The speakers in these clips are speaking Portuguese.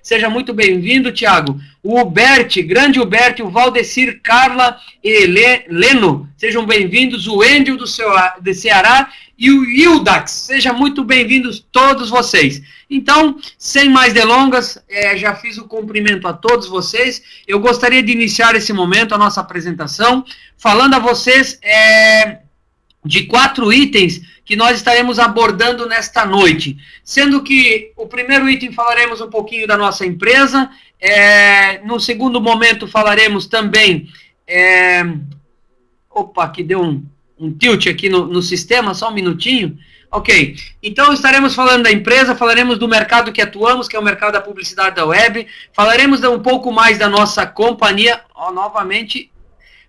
Seja muito bem-vindo, Tiago. O Huberti, grande Huberti, o Valdecir, Carla e Leno, sejam bem-vindos. O Endel do Ceará e o Hildax, sejam muito bem-vindos todos vocês. Então, sem mais delongas, já fiz o cumprimento a todos vocês. Eu gostaria de iniciar esse momento, a nossa apresentação, falando a vocês de 4 itens que nós estaremos abordando nesta noite. Sendo que o primeiro item falaremos um pouquinho da nossa empresa, no segundo momento falaremos também... Opa, que deu um tilt aqui no sistema, só um minutinho. Ok, então estaremos falando da empresa, falaremos do mercado que atuamos, que é o mercado da publicidade da web, falaremos um pouco mais da nossa companhia,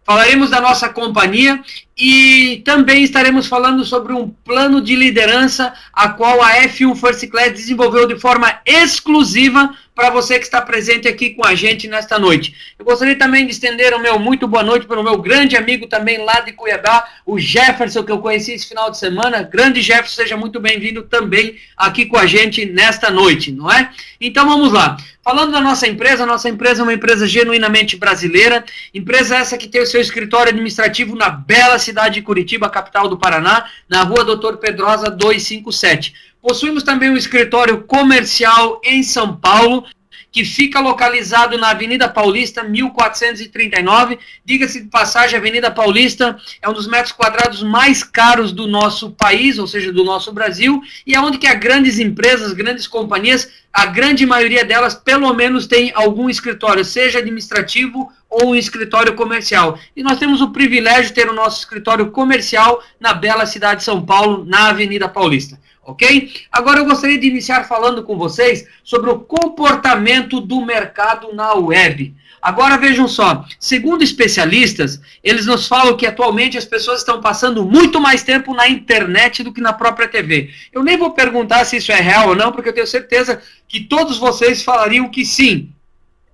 falaremos da nossa companhia e também estaremos falando sobre um plano de liderança a qual a F1 First Class desenvolveu de forma exclusiva para você que está presente aqui com a gente nesta noite. Eu gostaria também de estender o meu muito boa noite para o meu grande amigo também lá de Cuiabá, o Jefferson, que eu conheci esse final de semana. Grande Jefferson, seja muito bem-vindo também aqui com a gente nesta noite, não é? Então vamos lá. Falando da nossa empresa é uma empresa genuinamente brasileira, empresa essa que tem o seu escritório administrativo na bela cidade de Curitiba, capital do Paraná, na rua Doutor Pedrosa 257. Possuímos também um escritório comercial em São Paulo, que fica localizado na Avenida Paulista, 1439. Diga-se de passagem, a Avenida Paulista é um dos metros quadrados mais caros do nosso país, ou seja, do nosso Brasil, e é onde que as grandes empresas, grandes companhias, a grande maioria delas, pelo menos, tem algum escritório, seja administrativo ou um escritório comercial. E nós temos o privilégio de ter o nosso escritório comercial na bela cidade de São Paulo, na Avenida Paulista. Ok? Agora eu gostaria de iniciar falando com vocês sobre o comportamento do mercado na web. Agora vejam só, segundo especialistas, eles nos falam que atualmente as pessoas estão passando muito mais tempo na internet do que na própria TV. Eu nem vou perguntar se isso é real ou não, porque eu tenho certeza que todos vocês falariam que sim.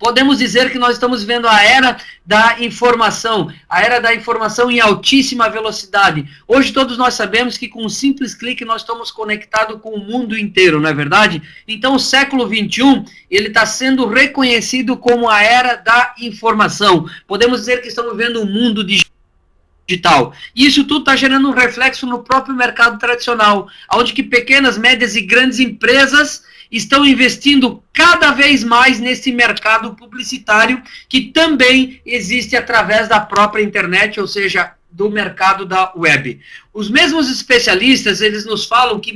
Podemos dizer que nós estamos vivendo a era da informação em altíssima velocidade. Hoje todos nós sabemos que com um simples clique nós estamos conectados com o mundo inteiro, não é verdade? Então o século XXI, ele está sendo reconhecido como a era da informação. Podemos dizer que estamos vivendo um mundo digital. E isso tudo está gerando um reflexo no próprio mercado tradicional, onde que pequenas, médias e grandes empresas estão investindo cada vez mais nesse mercado publicitário que também existe através da própria internet, ou seja, do mercado da web. Os mesmos especialistas, eles nos falam que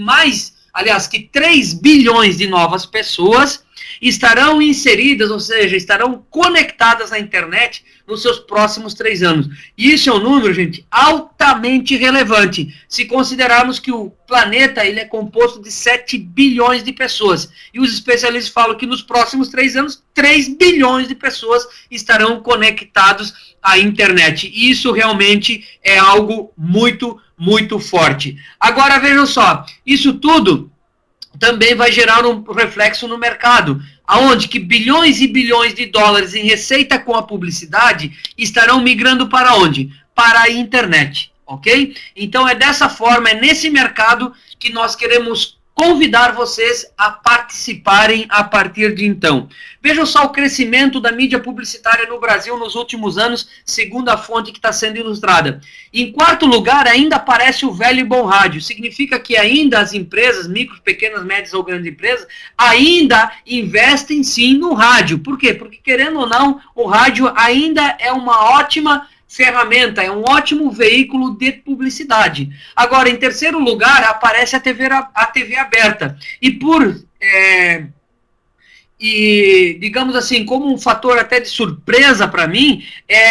que 3 bilhões de novas pessoas estarão inseridas, ou seja, estarão conectadas à internet nos seus próximos 3 anos. E isso é um número, gente, altamente relevante, se considerarmos que o planeta ele é composto de 7 bilhões de pessoas. E os especialistas falam que nos próximos 3 anos, 3 bilhões de pessoas estarão conectados à internet. E isso realmente é algo muito, muito forte. Agora, vejam só, isso tudo também vai gerar um reflexo no mercado, aonde que bilhões e bilhões de dólares em receita com a publicidade estarão migrando para onde? Para a internet, ok? Então é dessa forma, é nesse mercado que nós queremos convidar vocês a participarem a partir de então. Vejam só o crescimento da mídia publicitária no Brasil nos últimos anos, segundo a fonte que está sendo ilustrada. Em 4º lugar, ainda aparece o velho e bom rádio. Significa que ainda as empresas, micro, pequenas, médias ou grandes empresas, ainda investem sim no rádio. Por quê? Porque, querendo ou não, o rádio ainda é uma ótima ferramenta, é um ótimo veículo de publicidade. Agora, em 3º lugar, aparece a TV aberta. E digamos assim, como um fator até de surpresa para mim,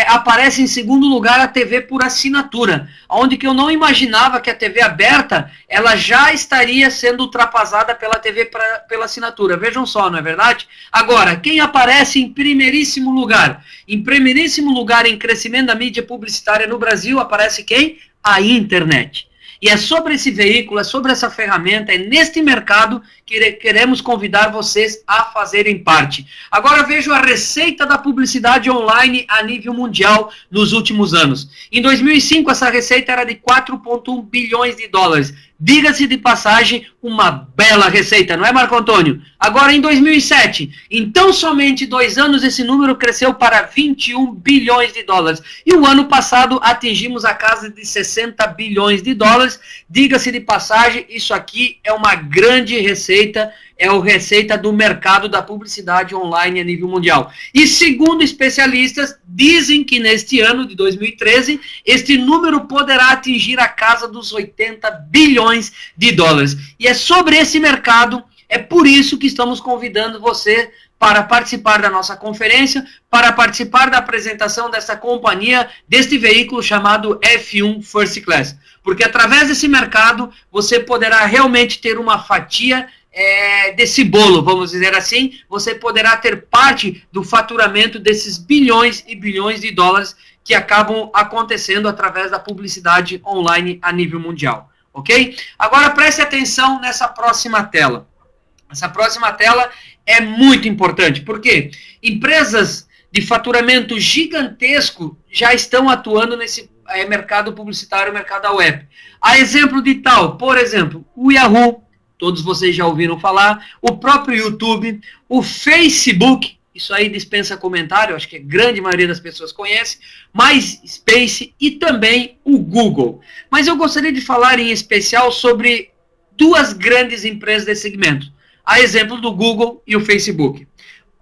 aparece em 2º lugar a TV por assinatura, onde que eu não imaginava que a TV aberta, ela já estaria sendo ultrapassada pela TV pela assinatura. Vejam só, não é verdade? Agora, quem aparece em primeiríssimo lugar? Em primeiríssimo lugar em crescimento da mídia publicitária no Brasil, aparece quem? A internet. E é sobre esse veículo, é sobre essa ferramenta, é neste mercado que queremos convidar vocês a fazerem parte. Agora vejo a receita da publicidade online a nível mundial nos últimos anos. Em 2005, essa receita era de 4,1 bilhões de dólares. Diga-se de passagem, uma bela receita, não é, Marco Antônio? Agora, em 2007, em tão somente 2 anos, esse número cresceu para 21 bilhões de dólares. E o ano passado, atingimos a casa de 60 bilhões de dólares. Diga-se de passagem, isso aqui é uma grande receita, é a receita do mercado da publicidade online a nível mundial. E segundo especialistas, dizem que neste ano de 2013, este número poderá atingir a casa dos 80 bilhões de dólares. E é sobre esse mercado, é por isso que estamos convidando você para participar da nossa conferência, para participar da apresentação dessa companhia, deste veículo chamado F1 First Class. Porque através desse mercado, você poderá realmente ter uma fatia desse bolo, vamos dizer assim. Você poderá ter parte do faturamento desses bilhões e bilhões de dólares que acabam acontecendo através da publicidade online a nível mundial, ok? Agora preste atenção nessa próxima tela. Essa próxima tela é muito importante, porque empresas de faturamento gigantesco já estão atuando nesse mercado publicitário, mercado da web. A exemplo de tal, por exemplo, o Yahoo, todos vocês já ouviram falar, o próprio YouTube, o Facebook, isso aí dispensa comentário, acho que a grande maioria das pessoas conhece, MySpace e também o Google. Mas eu gostaria de falar em especial sobre 2 grandes empresas desse segmento, a exemplo do Google e o Facebook.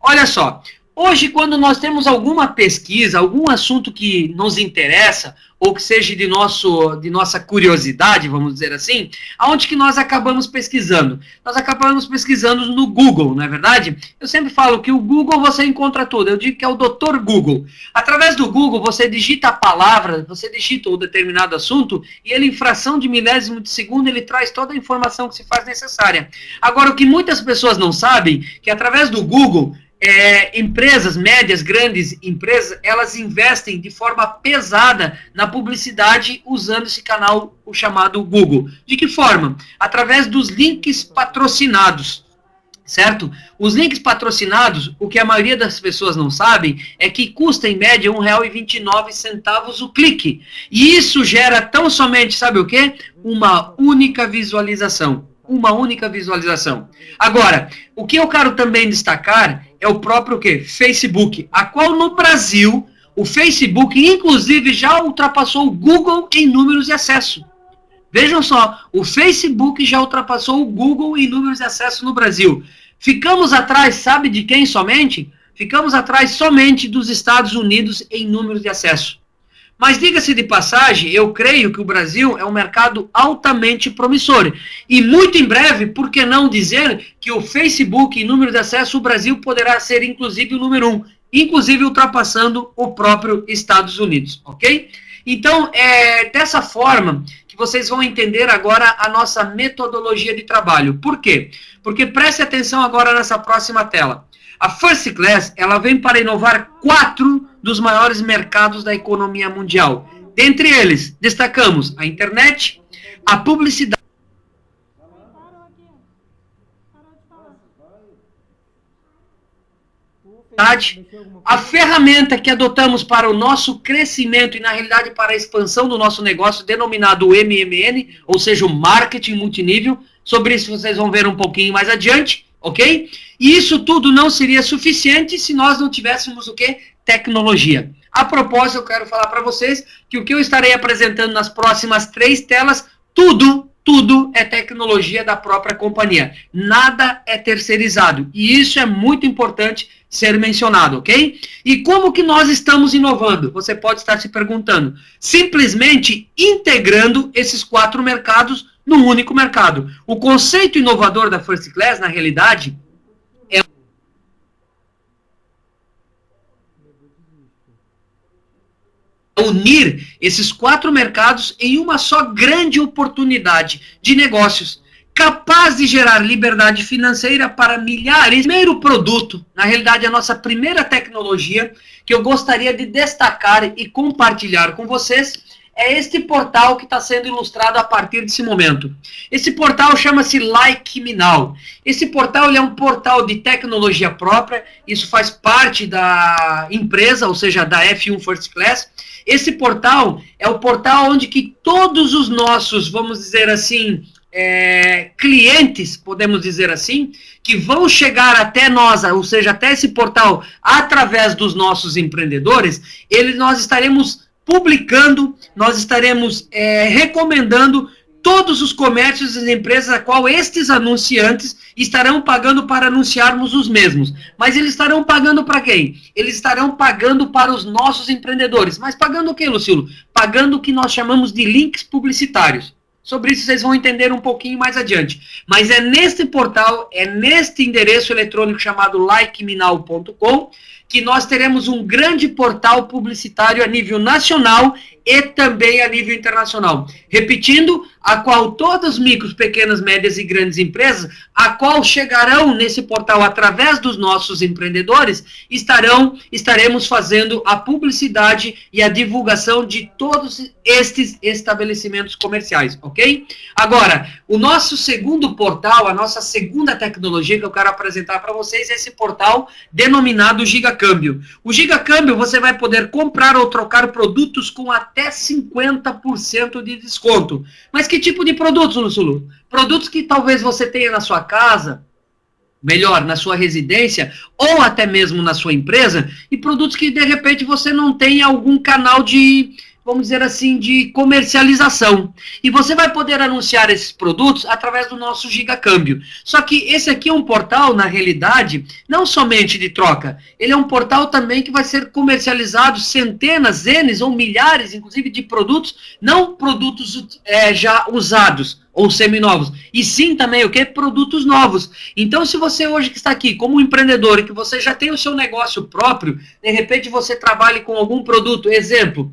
Olha só, hoje quando nós temos alguma pesquisa, algum assunto que nos interessa, ou que seja de nossa curiosidade, vamos dizer assim, aonde que nós acabamos pesquisando? Nós acabamos pesquisando no Google, não é verdade? Eu sempre falo que o Google você encontra tudo, eu digo que é o Dr. Google. Através do Google você digita a palavra, você digita um determinado assunto, e ele em fração de milésimo de segundo, ele traz toda a informação que se faz necessária. Agora, o que muitas pessoas não sabem, que através do Google, empresas, médias, grandes empresas, elas investem de forma pesada na publicidade usando esse canal, o chamado Google. De que forma? Através dos links patrocinados, certo? Os links patrocinados, o que a maioria das pessoas não sabem, é que custa em média R$ 1,29 o clique. E isso gera tão somente, sabe o quê? Uma única visualização. Uma única visualização. Agora, o que eu quero também destacar é o próprio quê? Facebook, a qual no Brasil, o Facebook, inclusive, já ultrapassou o Google em números de acesso. Vejam só, o Facebook já ultrapassou o Google em números de acesso no Brasil. Ficamos atrás, sabe de quem somente? Ficamos atrás somente dos Estados Unidos em números de acesso. Mas diga-se de passagem, eu creio que o Brasil é um mercado altamente promissor. E muito em breve, por que não dizer que o Facebook, em número de acesso, o Brasil poderá ser inclusive o número 1, inclusive ultrapassando o próprio Estados Unidos, ok? Então, é dessa forma que vocês vão entender agora a nossa metodologia de trabalho. Por quê? Porque preste atenção agora nessa próxima tela. A First Class, ela vem para inovar 4 dos maiores mercados da economia mundial. Dentre eles, destacamos a internet, a publicidade, a ferramenta que adotamos para o nosso crescimento e, na realidade, para a expansão do nosso negócio, denominado MMN, ou seja, o Marketing Multinível. Sobre isso vocês vão ver um pouquinho mais adiante, ok? E isso tudo não seria suficiente se nós não tivéssemos o quê? Tecnologia. A propósito, eu quero falar para vocês que o que eu estarei apresentando nas próximas 3 telas, tudo é tecnologia da própria companhia. Nada é terceirizado. E isso é muito importante ser mencionado, ok? E como que nós estamos inovando? Você pode estar se perguntando. Simplesmente integrando esses 4 mercados num único mercado. O conceito inovador da First Class, na realidade, é unir esses 4 mercados em uma só grande oportunidade de negócios, capaz de gerar liberdade financeira para milhares. Primeiro produto, na realidade a nossa primeira tecnologia, que eu gostaria de destacar e compartilhar com vocês, é este portal que está sendo ilustrado a partir desse momento. Esse portal chama-se Like Me Now. Esse portal ele é um portal de tecnologia própria, isso faz parte da empresa, ou seja, da F1 First Class. Esse portal é o portal onde que todos os nossos, vamos dizer assim, clientes, podemos dizer assim, que vão chegar até nós, ou seja, até esse portal, através dos nossos empreendedores, nós estaremos publicando, nós estaremos recomendando todos os comércios e empresas a qual estes anunciantes estarão pagando para anunciarmos os mesmos. Mas eles estarão pagando para quem? Eles estarão pagando para os nossos empreendedores. Mas pagando o quê, Lucilo? Pagando o que nós chamamos de links publicitários. Sobre isso vocês vão entender um pouquinho mais adiante. Mas é neste portal, é neste endereço eletrônico chamado likemenow.com que nós teremos um grande portal publicitário a nível nacional e também a nível internacional. Repetindo, a qual todas as micros, pequenas, médias e grandes empresas, a qual chegarão nesse portal através dos nossos empreendedores, estaremos fazendo a publicidade e a divulgação de todos estes estabelecimentos comerciais, ok? Agora, o nosso segundo portal, a nossa segunda tecnologia que eu quero apresentar para vocês é esse portal denominado Gigacâmbio. O Gigacâmbio você vai poder comprar ou trocar produtos com até 50% de desconto. Mas que tipo de produtos, Lucilo? Produtos que talvez você tenha na sua casa, melhor, na sua residência, ou até mesmo na sua empresa, e produtos que de repente você não tem algum canal de, vamos dizer assim, de comercialização. E você vai poder anunciar esses produtos através do nosso Gigacâmbio. Só que esse aqui é um portal, na realidade, não somente de troca, ele é um portal também que vai ser comercializado centenas, N ou milhares, inclusive, de produtos, não produtos já usados, ou seminovos, e sim também o que? Produtos novos. Então, se você hoje que está aqui como empreendedor e que você já tem o seu negócio próprio, de repente você trabalhe com algum produto, exemplo,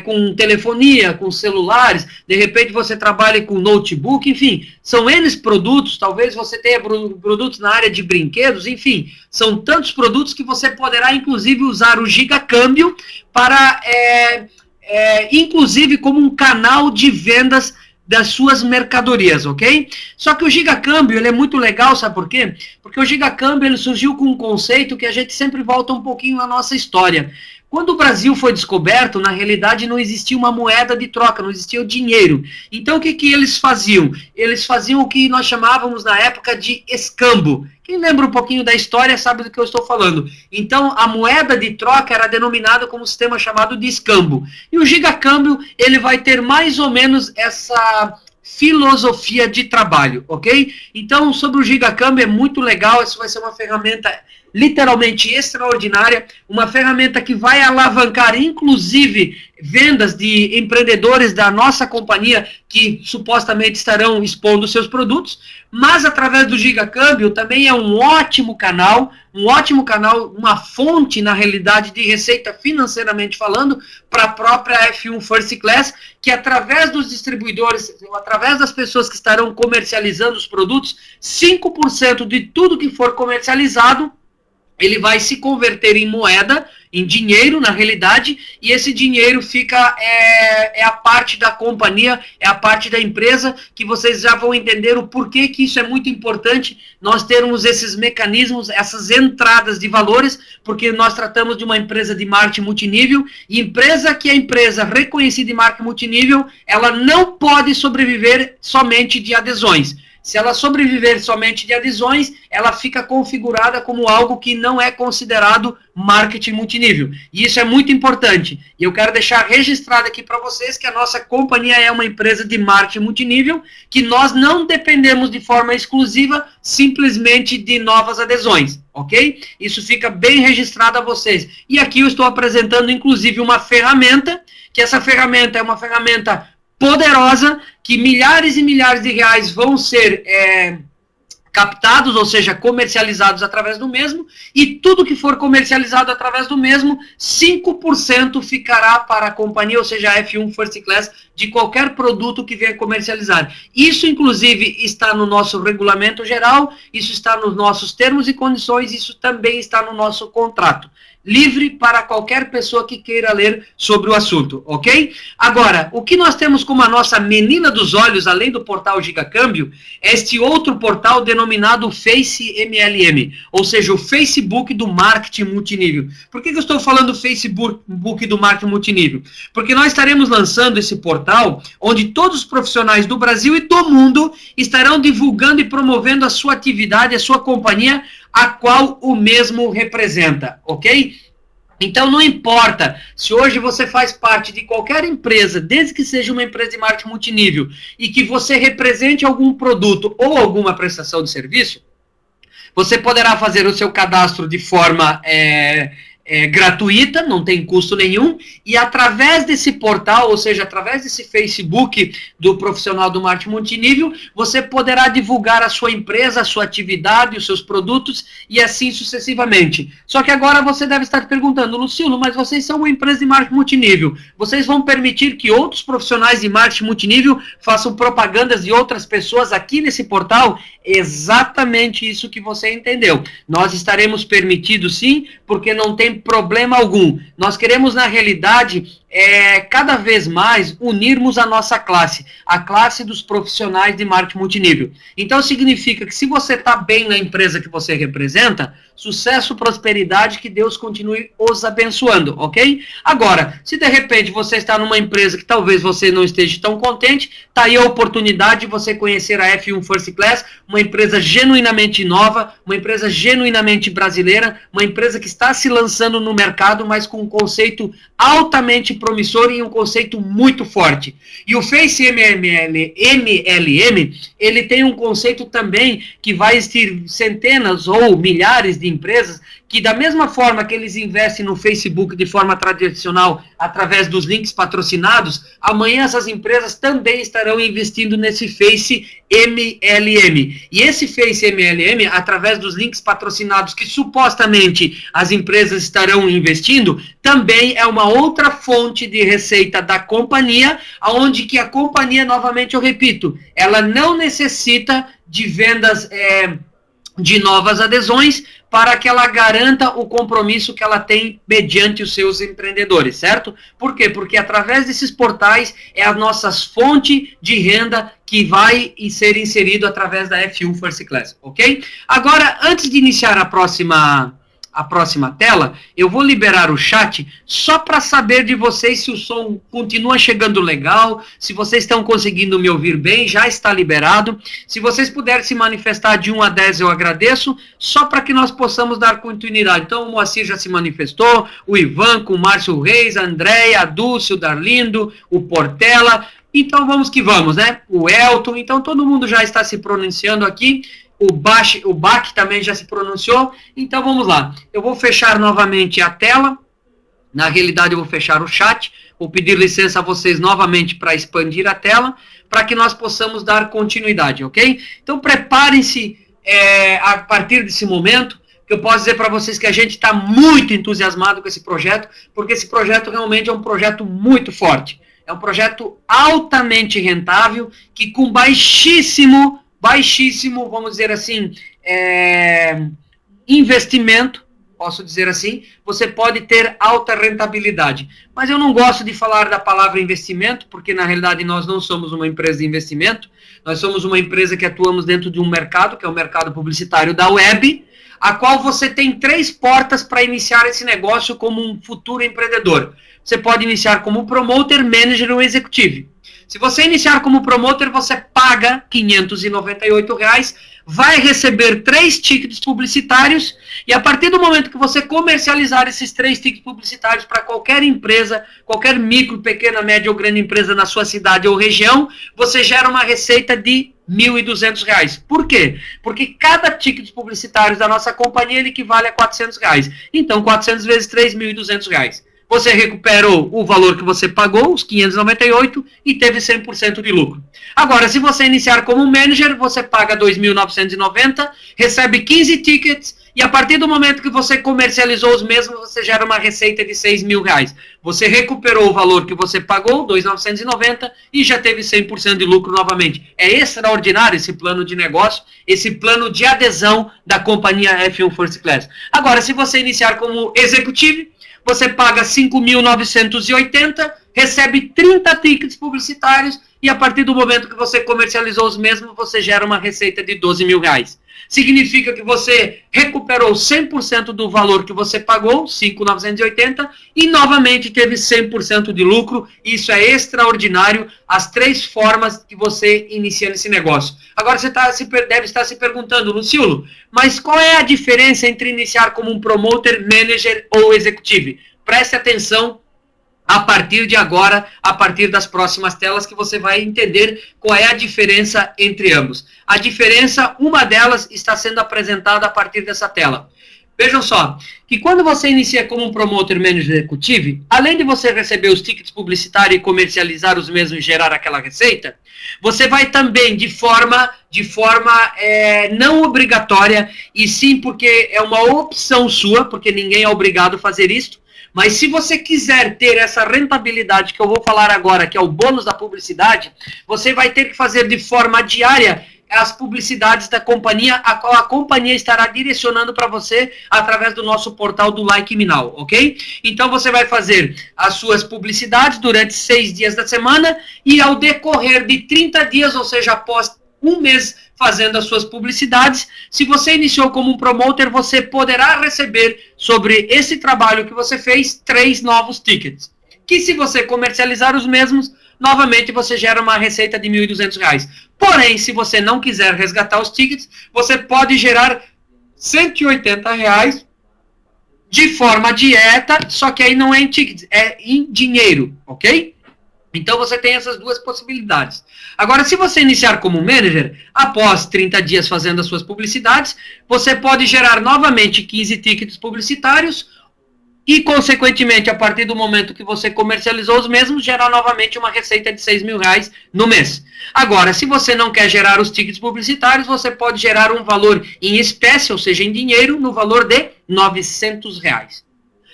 com telefonia, com celulares, de repente você trabalhe com notebook, enfim, são N produtos, talvez você tenha produtos na área de brinquedos, enfim, são tantos produtos que você poderá inclusive usar o Gigacâmbio para, inclusive como um canal de vendas das suas mercadorias, ok? Só que o Gigacâmbio, ele é muito legal, sabe por quê? Porque o Gigacâmbio, ele surgiu com um conceito que a gente sempre volta um pouquinho na nossa história. Quando o Brasil foi descoberto, na realidade não existia uma moeda de troca, não existia o dinheiro. Então o que eles faziam? Eles faziam o que nós chamávamos na época de escambo. Quem lembra um pouquinho da história sabe do que eu estou falando. Então a moeda de troca era denominada como um sistema chamado de escambo. E o Gigacâmbio, ele vai ter mais ou menos essa filosofia de trabalho, ok? Então sobre o Gigacâmbio é muito legal, isso vai ser uma ferramenta literalmente extraordinária, uma ferramenta que vai alavancar, inclusive, vendas de empreendedores da nossa companhia que supostamente estarão expondo seus produtos, mas através do Gigacâmbio também é um ótimo canal, uma fonte, na realidade, de receita financeiramente falando, para a própria F1 First Class, que através dos distribuidores, através das pessoas que estarão comercializando os produtos, 5% de tudo que for comercializado, ele vai se converter em moeda, em dinheiro, na realidade, e esse dinheiro fica, a parte da companhia, é a parte da empresa, que vocês já vão entender o porquê que isso é muito importante, nós termos esses mecanismos, essas entradas de valores, porque nós tratamos de uma empresa de marketing multinível, e empresa que é empresa reconhecida em marketing multinível, ela não pode sobreviver somente de adesões. Se ela sobreviver somente de adesões, ela fica configurada como algo que não é considerado marketing multinível. E isso é muito importante. E eu quero deixar registrado aqui para vocês que a nossa companhia é uma empresa de marketing multinível, que nós não dependemos de forma exclusiva simplesmente de novas adesões, ok? Isso fica bem registrado a vocês. E aqui eu estou apresentando inclusive uma ferramenta, que essa ferramenta é uma ferramenta poderosa, que milhares e milhares de reais vão ser captados, ou seja, comercializados através do mesmo, e tudo que for comercializado através do mesmo, 5% ficará para a companhia, ou seja, a F1 First Class, de qualquer produto que venha comercializar. Isso, inclusive, está no nosso regulamento geral, isso está nos nossos termos e condições, isso também está no nosso contrato. Livre para qualquer pessoa que queira ler sobre o assunto, ok? Agora, o que nós temos como a nossa menina dos olhos, além do portal Gigacâmbio, é este outro portal denominado Face MLM, ou seja, o Facebook do marketing multinível. Por que eu estou falando Facebook do marketing multinível? Porque nós estaremos lançando esse portal, onde todos os profissionais do Brasil e do mundo estarão divulgando e promovendo a sua atividade, a sua companhia, a qual o mesmo representa, ok? Então não importa se hoje você faz parte de qualquer empresa, desde que seja uma empresa de marketing multinível, e que você represente algum produto ou alguma prestação de serviço, você poderá fazer o seu cadastro de forma gratuita, não tem custo nenhum, e através desse portal, ou seja, através desse Facebook do profissional do marketing multinível, você poderá divulgar a sua empresa, a sua atividade, os seus produtos, e assim sucessivamente. Só que agora você deve estar perguntando, Lucilo, mas vocês são uma empresa de marketing multinível, vocês vão permitir que outros profissionais de marketing multinível façam propagandas de outras pessoas aqui nesse portal? Exatamente isso que você entendeu. Nós estaremos permitidos sim, porque não tem problema algum. Nós queremos, na realidade, cada vez mais unirmos a nossa classe, a classe dos profissionais de marketing multinível. Então significa que se você está bem na empresa que você representa, sucesso, prosperidade, que Deus continue os abençoando, ok? Agora, se de repente você está numa empresa que talvez você não esteja tão contente, está aí a oportunidade de você conhecer a F1 First Class, uma empresa genuinamente nova, uma empresa genuinamente brasileira, uma empresa que está se lançando no mercado, mas com um conceito altamente promissor e um conceito muito forte. E o Face MLM, ele tem um conceito também que vai existir centenas ou milhares de empresas que, da mesma forma que eles investem no Facebook de forma tradicional, através dos links patrocinados, amanhã essas empresas também estarão investindo nesse Face MLM. E esse Face MLM, através dos links patrocinados que supostamente as empresas estarão investindo, também é uma outra fonte de receita da companhia, onde que a companhia, novamente eu repito, ela não necessita de vendas de novas adesões para que ela garanta o compromisso que ela tem mediante os seus empreendedores, certo? Por quê? Porque através desses portais é a nossa fonte de renda que vai ser inserido através da F1 First Class, ok? Agora, antes de iniciar a próxima tela, eu vou liberar o chat só para saber de vocês se o som continua chegando legal, se vocês estão conseguindo me ouvir bem, já está liberado. Se vocês puderem se manifestar de 1 a 10, eu agradeço, só para que nós possamos dar continuidade. Então o Moacir já se manifestou, o Ivan, com o Márcio Reis, a Andréia, a Dulce, o Darlindo, o Portela. Então vamos que vamos, né? O Elton, então todo mundo já está se pronunciando aqui. O Bach também já se pronunciou, então vamos lá. Eu vou fechar novamente a tela, na realidade eu vou fechar o chat, vou pedir licença a vocês novamente para expandir a tela, para que nós possamos dar continuidade, ok? Então preparem-se a partir desse momento, que eu posso dizer para vocês que a gente está muito entusiasmado com esse projeto, porque esse projeto realmente é um projeto muito forte. É um projeto altamente rentável, que com baixíssimo, vamos dizer assim, investimento, posso dizer assim, você pode ter alta rentabilidade. Mas eu não gosto de falar da palavra investimento, porque na realidade nós não somos uma empresa de investimento, nós somos uma empresa que atuamos dentro de um mercado, que é o mercado publicitário da web, a qual você tem 3 portas para iniciar esse negócio como um futuro empreendedor. Você pode iniciar como promoter, manager ou executivo. Se você iniciar como promoter, você paga R$ 598, vai receber 3 tickets publicitários, e a partir do momento que você comercializar esses 3 tickets publicitários para qualquer empresa, qualquer micro, pequena, média ou grande empresa na sua cidade ou região, você gera uma receita de R$ 1.200. Por quê? Porque cada ticket publicitário da nossa companhia ele equivale a R$ 400. Então, 400 vezes 3, R$ 1.200. Você recuperou o valor que você pagou, os 598, e teve 100% de lucro. Agora, se você iniciar como manager, você paga 2.990, recebe 15 tickets e a partir do momento que você comercializou os mesmos, você gera uma receita de R$6.000. Você recuperou o valor que você pagou, 2.990, e já teve 100% de lucro novamente. É extraordinário esse plano de negócio, esse plano de adesão da companhia F1 First Class. Agora, se você iniciar como executivo, você paga 5.980, recebe 30 tickets publicitários e a partir do momento que você comercializou os mesmos, você gera uma receita de R$12.000. Significa que você recuperou 100% do valor que você pagou, 5.980, e novamente teve 100% de lucro. Isso é extraordinário, as 3 formas que você inicia nesse negócio. Agora você deve estar se perguntando, Lucilo, mas qual é a diferença entre iniciar como um promoter, manager ou executivo? Preste atenção a partir de agora, a partir das próximas telas, que você vai entender qual é a diferença entre ambos. A diferença, uma delas, está sendo apresentada a partir dessa tela. Vejam só, que quando você inicia como um promoter manager executivo, além de você receber os tickets publicitários e comercializar os mesmos e gerar aquela receita, você vai também, de forma não obrigatória, e sim porque é uma opção sua, porque ninguém é obrigado a fazer isso, mas se você quiser ter essa rentabilidade que eu vou falar agora, que é o bônus da publicidade, você vai ter que fazer de forma diária as publicidades da companhia, a qual a companhia estará direcionando para você através do nosso portal do Like Me Now, ok? Então você vai fazer as suas publicidades durante 6 dias da semana e ao decorrer de 30 dias, ou seja, após um mês fazendo as suas publicidades, se você iniciou como um promoter, você poderá receber sobre esse trabalho que você fez 3 novos tickets. Que se você comercializar os mesmos, novamente você gera uma receita de R$1.200. Porém, se você não quiser resgatar os tickets, você pode gerar R$180 de forma direta, só que aí não é em tickets, é em dinheiro, ok? Então você tem essas 2 possibilidades. Agora, se você iniciar como manager, após 30 dias fazendo as suas publicidades, você pode gerar novamente 15 tickets publicitários e, consequentemente, a partir do momento que você comercializou os mesmos, gerar novamente uma receita de R$6.000 no mês. Agora, se você não quer gerar os tickets publicitários, você pode gerar um valor em espécie, ou seja, em dinheiro, no valor de R$900.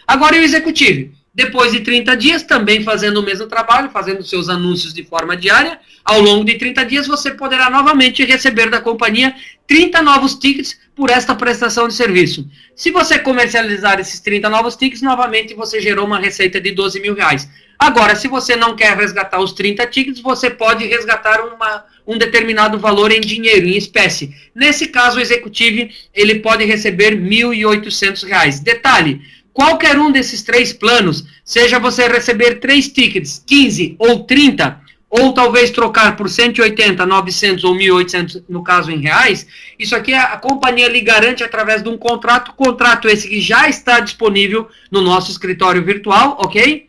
Agora, e o executivo? Depois de 30 dias, também fazendo o mesmo trabalho, fazendo seus anúncios de forma diária, ao longo de 30 dias você poderá novamente receber da companhia 30 novos tickets por esta prestação de serviço. Se você comercializar esses 30 novos tickets, novamente você gerou uma receita de R$12.000. Agora, se você não quer resgatar os 30 tickets, você pode resgatar um determinado valor em dinheiro, em espécie. Nesse caso, o executivo ele pode receber R$1.800. Detalhe, qualquer um desses 3 planos, seja você receber 3 tickets, 15 ou 30, ou talvez trocar por 180, 900 ou 1.800, no caso em reais, isso aqui a companhia lhe garante através de um contrato esse que já está disponível no nosso escritório virtual, ok?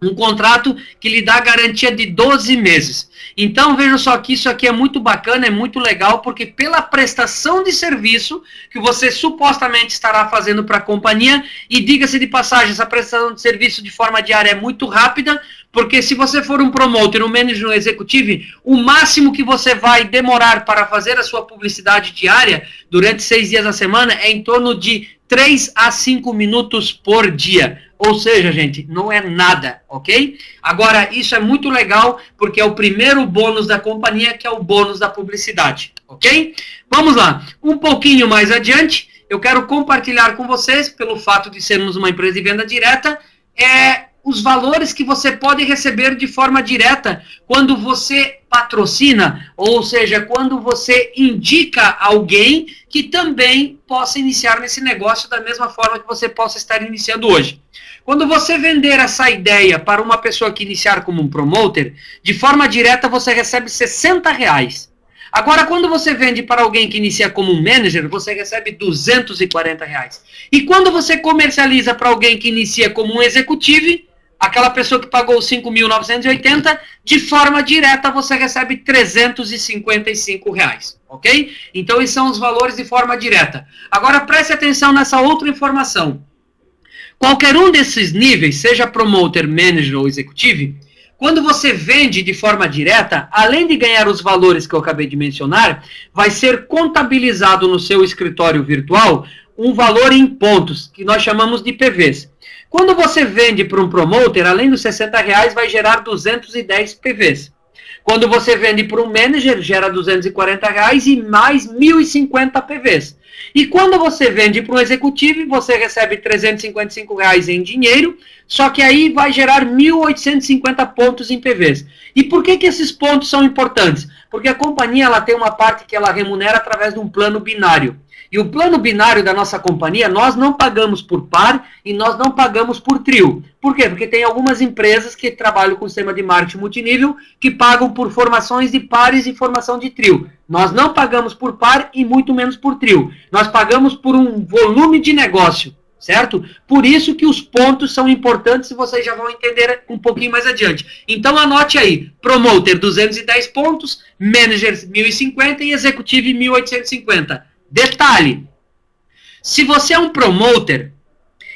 Um contrato que lhe dá garantia de 12 meses. Então, veja só que isso aqui é muito bacana, é muito legal, porque pela prestação de serviço que você supostamente estará fazendo para a companhia, e diga-se de passagem, essa prestação de serviço de forma diária é muito rápida, porque se você for um promoter, um manager, um executivo, o máximo que você vai demorar para fazer a sua publicidade diária, durante 6 dias da semana, é em torno de 3 a 5 minutos por dia. Ou seja, gente, não é nada, ok? Agora, isso é muito legal, porque é o primeiro bônus da companhia, que é o bônus da publicidade, ok? Vamos lá, um pouquinho mais adiante, eu quero compartilhar com vocês, pelo fato de sermos uma empresa de venda direta, os valores que você pode receber de forma direta quando você patrocina, ou seja, quando você indica alguém que também possa iniciar nesse negócio da mesma forma que você possa estar iniciando hoje. Quando você vender essa ideia para uma pessoa que iniciar como um promoter, de forma direta você recebe R$60. Agora, quando você vende para alguém que inicia como um manager, você recebe R$240. E quando você comercializa para alguém que inicia como um executivo, aquela pessoa que pagou 5.980, de forma direta você recebe R$355, ok? Então, esses são os valores de forma direta. Agora, preste atenção nessa outra informação. Qualquer um desses níveis, seja promoter, manager ou executivo, quando você vende de forma direta, além de ganhar os valores que eu acabei de mencionar, vai ser contabilizado no seu escritório virtual um valor em pontos, que nós chamamos de PVs. Quando você vende para um promoter, além dos R$60, vai gerar 210 PVs. Quando você vende para um manager, gera R$240 e mais 1.050 PVs. E quando você vende para um executivo, você recebe R$355 em dinheiro, só que aí vai gerar 1.850 pontos em PVs. E por que esses pontos são importantes? Porque a companhia ela tem uma parte que ela remunera através de um plano binário. E o plano binário da nossa companhia, nós não pagamos por par e nós não pagamos por trio. Por quê? Porque tem algumas empresas que trabalham com o sistema de marketing multinível que pagam por formações de pares e formação de trio. Nós não pagamos por par e muito menos por trio. Nós pagamos por um volume de negócio, certo? Por isso que os pontos são importantes e vocês já vão entender um pouquinho mais adiante. Então anote aí, promoter 210 pontos, manager 1.050 e executivo 1.850. Detalhe, se você é um promoter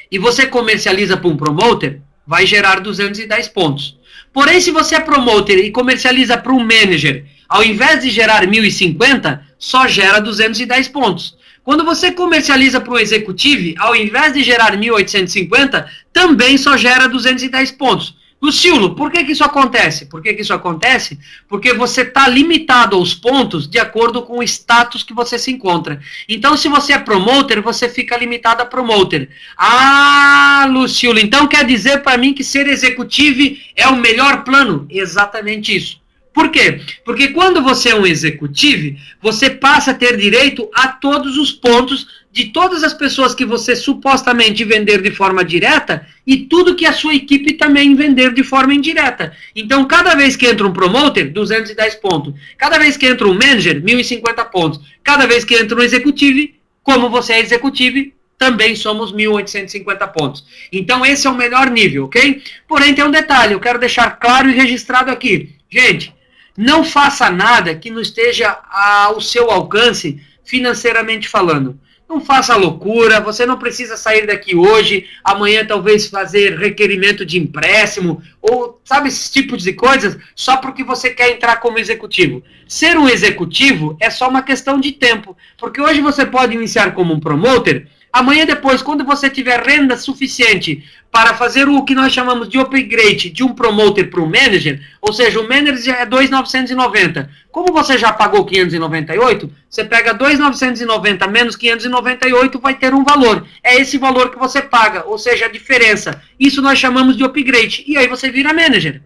e você comercializa para um promoter, vai gerar 210 pontos. Porém, se você é promoter e comercializa para um manager, ao invés de gerar 1.050, só gera 210 pontos. Quando você comercializa para um executivo, ao invés de gerar 1.850, também só gera 210 pontos. Lucilo, por que isso acontece? Por que isso acontece? Porque você está limitado aos pontos de acordo com o status que você se encontra. Então, se você é promoter, você fica limitado a promoter. Ah, Lucilo, então quer dizer para mim que ser executivo é o melhor plano? Exatamente isso. Por quê? Porque quando você é um executivo, você passa a ter direito a todos os pontos de todas as pessoas que você supostamente vender de forma direta e tudo que a sua equipe também vender de forma indireta. Então, cada vez que entra um promoter, 210 pontos. Cada vez que entra um manager, 1.050 pontos. Cada vez que entra um executivo, como você é executivo, também somos 1.850 pontos. Então, esse é o melhor nível, ok? Porém, tem um detalhe, eu quero deixar claro e registrado aqui. Gente, não faça nada que não esteja ao seu alcance financeiramente falando. Não faça loucura, você não precisa sair daqui hoje, amanhã talvez fazer requerimento de empréstimo, ou sabe esses tipos de coisas, só porque você quer entrar como executivo. Ser um executivo é só uma questão de tempo, porque hoje você pode iniciar como um promoter, amanhã depois, quando você tiver renda suficiente para fazer o que nós chamamos de upgrade de um promoter para um manager, ou seja, o manager é 2.990. Como você já pagou 598, você pega 2.990 menos 598, vai ter um valor. É esse valor que você paga, ou seja, a diferença. Isso nós chamamos de upgrade. E aí você vira manager.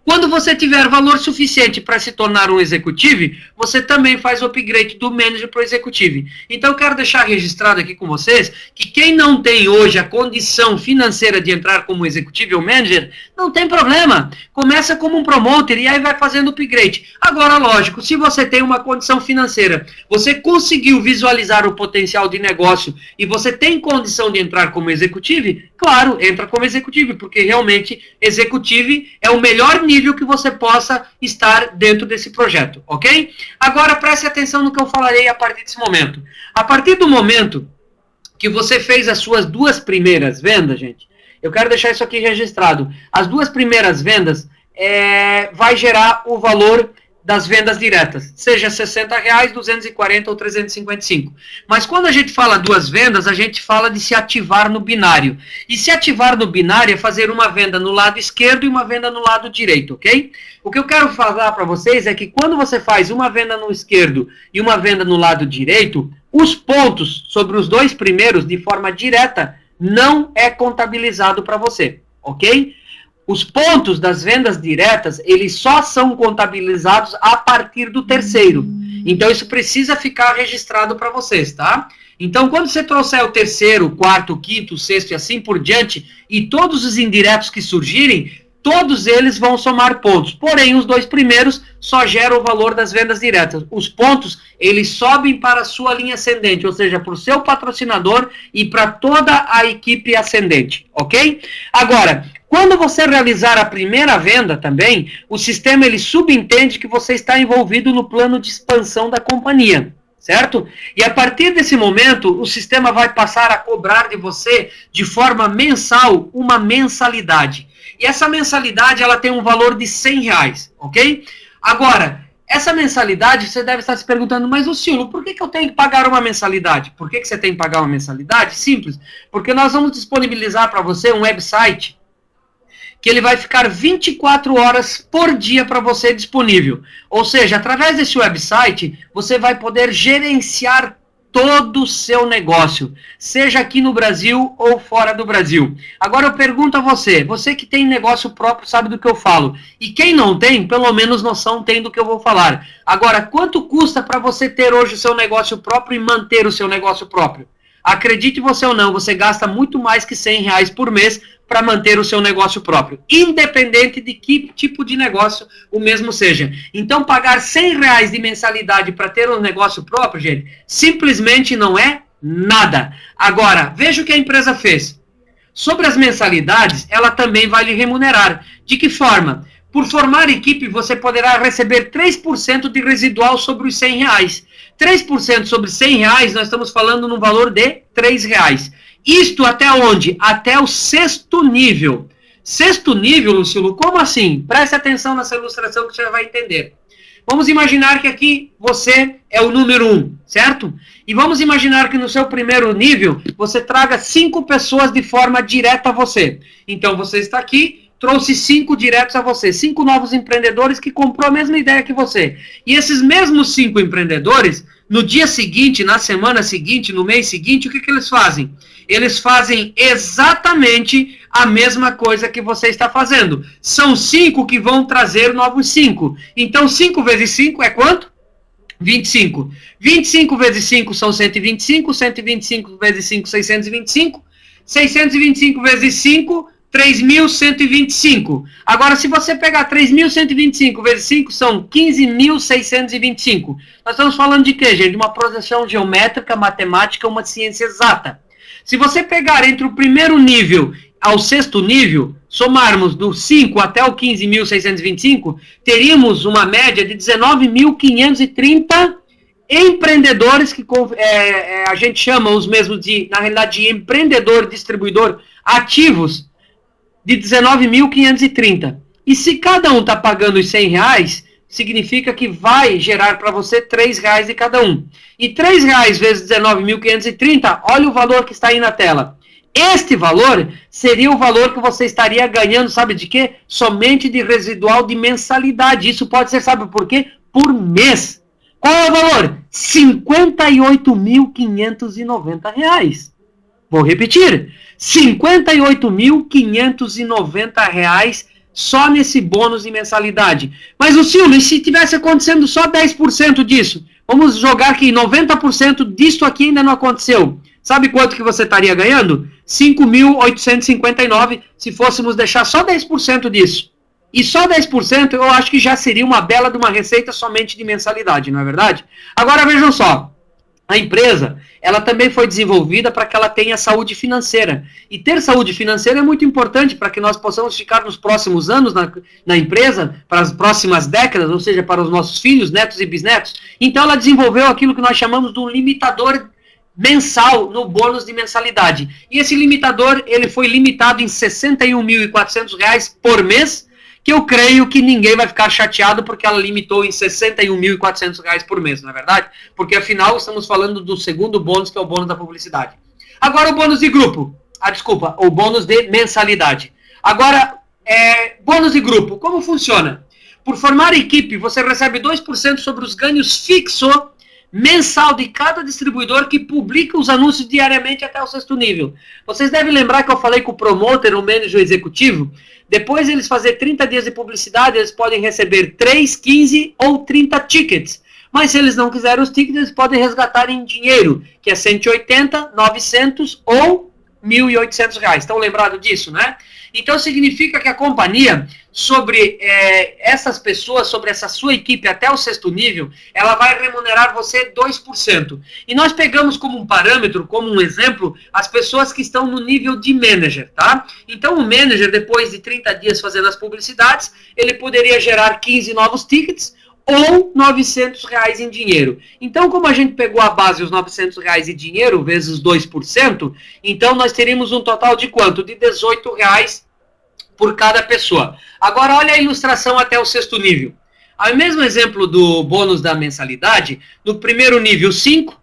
Quando você tiver valor suficiente para se tornar um executivo, você também faz o upgrade do manager para o executivo. Então, eu quero deixar registrado aqui com vocês que quem não tem hoje a condição financeira de entrar como executivo ou manager, não tem problema. Começa como um promoter e aí vai fazendo upgrade. Agora, lógico, se você tem uma condição financeira, você conseguiu visualizar o potencial de negócio e você tem condição de entrar como executivo, claro, entra como executivo, porque realmente executivo é o melhor nível que você possa estar dentro desse projeto, ok? Agora preste atenção no que eu falarei a partir desse momento. A partir do momento que você fez as suas duas primeiras vendas, gente, eu quero deixar isso aqui registrado. As duas primeiras vendas vai gerar o valor das vendas diretas, seja R$60, 240 ou 355. Mas quando a gente fala duas vendas, a gente fala de se ativar no binário. E se ativar no binário é fazer uma venda no lado esquerdo e uma venda no lado direito, ok? O que eu quero falar para vocês é que quando você faz uma venda no esquerdo e uma venda no lado direito, os pontos sobre os dois primeiros, de forma direta, não é contabilizado para você, ok? Os pontos das vendas diretas, eles só são contabilizados a partir do terceiro. Então, isso precisa ficar registrado para vocês, tá? Então, quando você trouxer o terceiro, o quarto, o quinto, o sexto e assim por diante, e todos os indiretos que surgirem, todos eles vão somar pontos. Porém, os dois primeiros só geram o valor das vendas diretas. Os pontos, eles sobem para a sua linha ascendente, ou seja, para o seu patrocinador e para toda a equipe ascendente, ok? Agora, quando você realizar a primeira venda também, o sistema ele subentende que você está envolvido no plano de expansão da companhia, certo? E a partir desse momento, o sistema vai passar a cobrar de você, de forma mensal, uma mensalidade. E essa mensalidade ela tem um valor de R$100, ok? Agora, Essa mensalidade, você deve estar se perguntando, mas Lucilo, por que eu tenho que pagar uma mensalidade? Por que você tem que pagar uma mensalidade? Simples, porque nós vamos disponibilizar para você um website que ele vai ficar 24 horas por dia para você disponível. Ou seja, através desse website, você vai poder gerenciar todo o seu negócio, seja aqui no Brasil ou fora do Brasil. Agora eu pergunto a você, você que tem negócio próprio sabe do que eu falo, e quem não tem, pelo menos noção tem do que eu vou falar. Agora, quanto custa para você ter hoje o seu negócio próprio e manter o seu negócio próprio? Acredite você ou não, você gasta muito mais que R$100 por mês para manter o seu negócio próprio, independente de que tipo de negócio o mesmo seja. Então, pagar R$100 de mensalidade para ter um negócio próprio, gente, simplesmente não é nada. Agora, veja o que a empresa fez. Sobre as mensalidades, ela também vai lhe remunerar. De que forma? Por formar equipe, você poderá receber 3% de residual sobre os R$100. 3% sobre R$100, nós estamos falando no valor de R$3. Isto até onde? Até o 6º nível. 6º nível, Lucilo, como assim? Preste atenção nessa ilustração que você vai entender. Vamos imaginar que aqui você é o número 1, certo? E vamos imaginar que no seu primeiro nível, você traga 5 pessoas de forma direta a você. Então, você está aqui, trouxe 5 diretos a você, 5 novos empreendedores que comprou a mesma ideia que você. E esses mesmos 5 empreendedores, no dia seguinte, na semana seguinte, no mês seguinte, o que eles fazem? Eles fazem exatamente a mesma coisa que você está fazendo. São 5 que vão trazer novos 5. Então, 5 vezes 5 é quanto? 25. 25 vezes 5 são 125. 125 vezes 5, 625. 625 vezes 5, 3.125. Agora, se você pegar 3.125 vezes 5, são 15.625. Nós estamos falando de quê, gente? De uma progressão geométrica, matemática, uma ciência exata. Se você pegar entre o primeiro nível ao 6º nível, somarmos do 5 até o 15.625, teríamos uma média de 19.530 empreendedores, que a gente chama os mesmos de, na realidade, de empreendedor, distribuidor ativos, de 19.530. E se cada um está pagando os R$100, significa que vai gerar para você R$3 de cada um. E R$3 vezes 19.530, olha o valor que está aí na tela. Este valor seria o valor que você estaria ganhando, sabe de quê? Somente de residual de mensalidade. Isso pode ser, sabe por quê? Por mês. Qual é o valor? R$58.590. Vou repetir. R$58.590 só nesse bônus de mensalidade. Mas, Lucilo, e se tivesse acontecendo só 10% disso? Vamos jogar que 90% disso aqui ainda não aconteceu. Sabe quanto que você estaria ganhando? 5.859 se fôssemos deixar só 10% disso. E só 10% eu acho que já seria uma bela de uma receita somente de mensalidade, não é verdade? Agora vejam só. A empresa, ela também foi desenvolvida para que ela tenha saúde financeira. E ter saúde financeira é muito importante para que nós possamos ficar nos próximos anos na empresa, para as próximas décadas, ou seja, para os nossos filhos, netos e bisnetos. Então ela desenvolveu aquilo que nós chamamos de um limitador mensal no bônus de mensalidade. E esse limitador, ele foi limitado em R$61.400 por mês, que eu creio que ninguém vai ficar chateado porque ela limitou em R$61.400 por mês, não é verdade? Porque afinal estamos falando do segundo bônus, que é o bônus da publicidade. Agora o bônus de grupo. O bônus de mensalidade. Agora, bônus de grupo, como funciona? Por formar equipe, você recebe 2% sobre os ganhos fixos mensal de cada distribuidor que publica os anúncios diariamente até o 6º nível. Vocês devem lembrar que eu falei com o promoter, o manager executivo. Depois de eles fazerem 30 dias de publicidade, eles podem receber 3, 15 ou 30 tickets. Mas se eles não quiserem os tickets, eles podem resgatar em dinheiro, que é 180, 900 ou R$1.800. Estão lembrados disso, né? Então significa que a companhia, sobre essas pessoas, sobre essa sua equipe até o 6º nível, ela vai remunerar você 2%. E nós pegamos como um parâmetro, como um exemplo, as pessoas que estão no nível de manager, tá? Então o manager, depois de 30 dias fazendo as publicidades, ele poderia gerar 15 novos tickets, ou R$900 em dinheiro. Então, como a gente pegou a base, os R$900 em dinheiro, vezes 2%, então nós teríamos um total de quanto? De R$18 por cada pessoa. Agora, olha a ilustração até o 6º nível. Ao mesmo exemplo do bônus da mensalidade, no primeiro nível 5,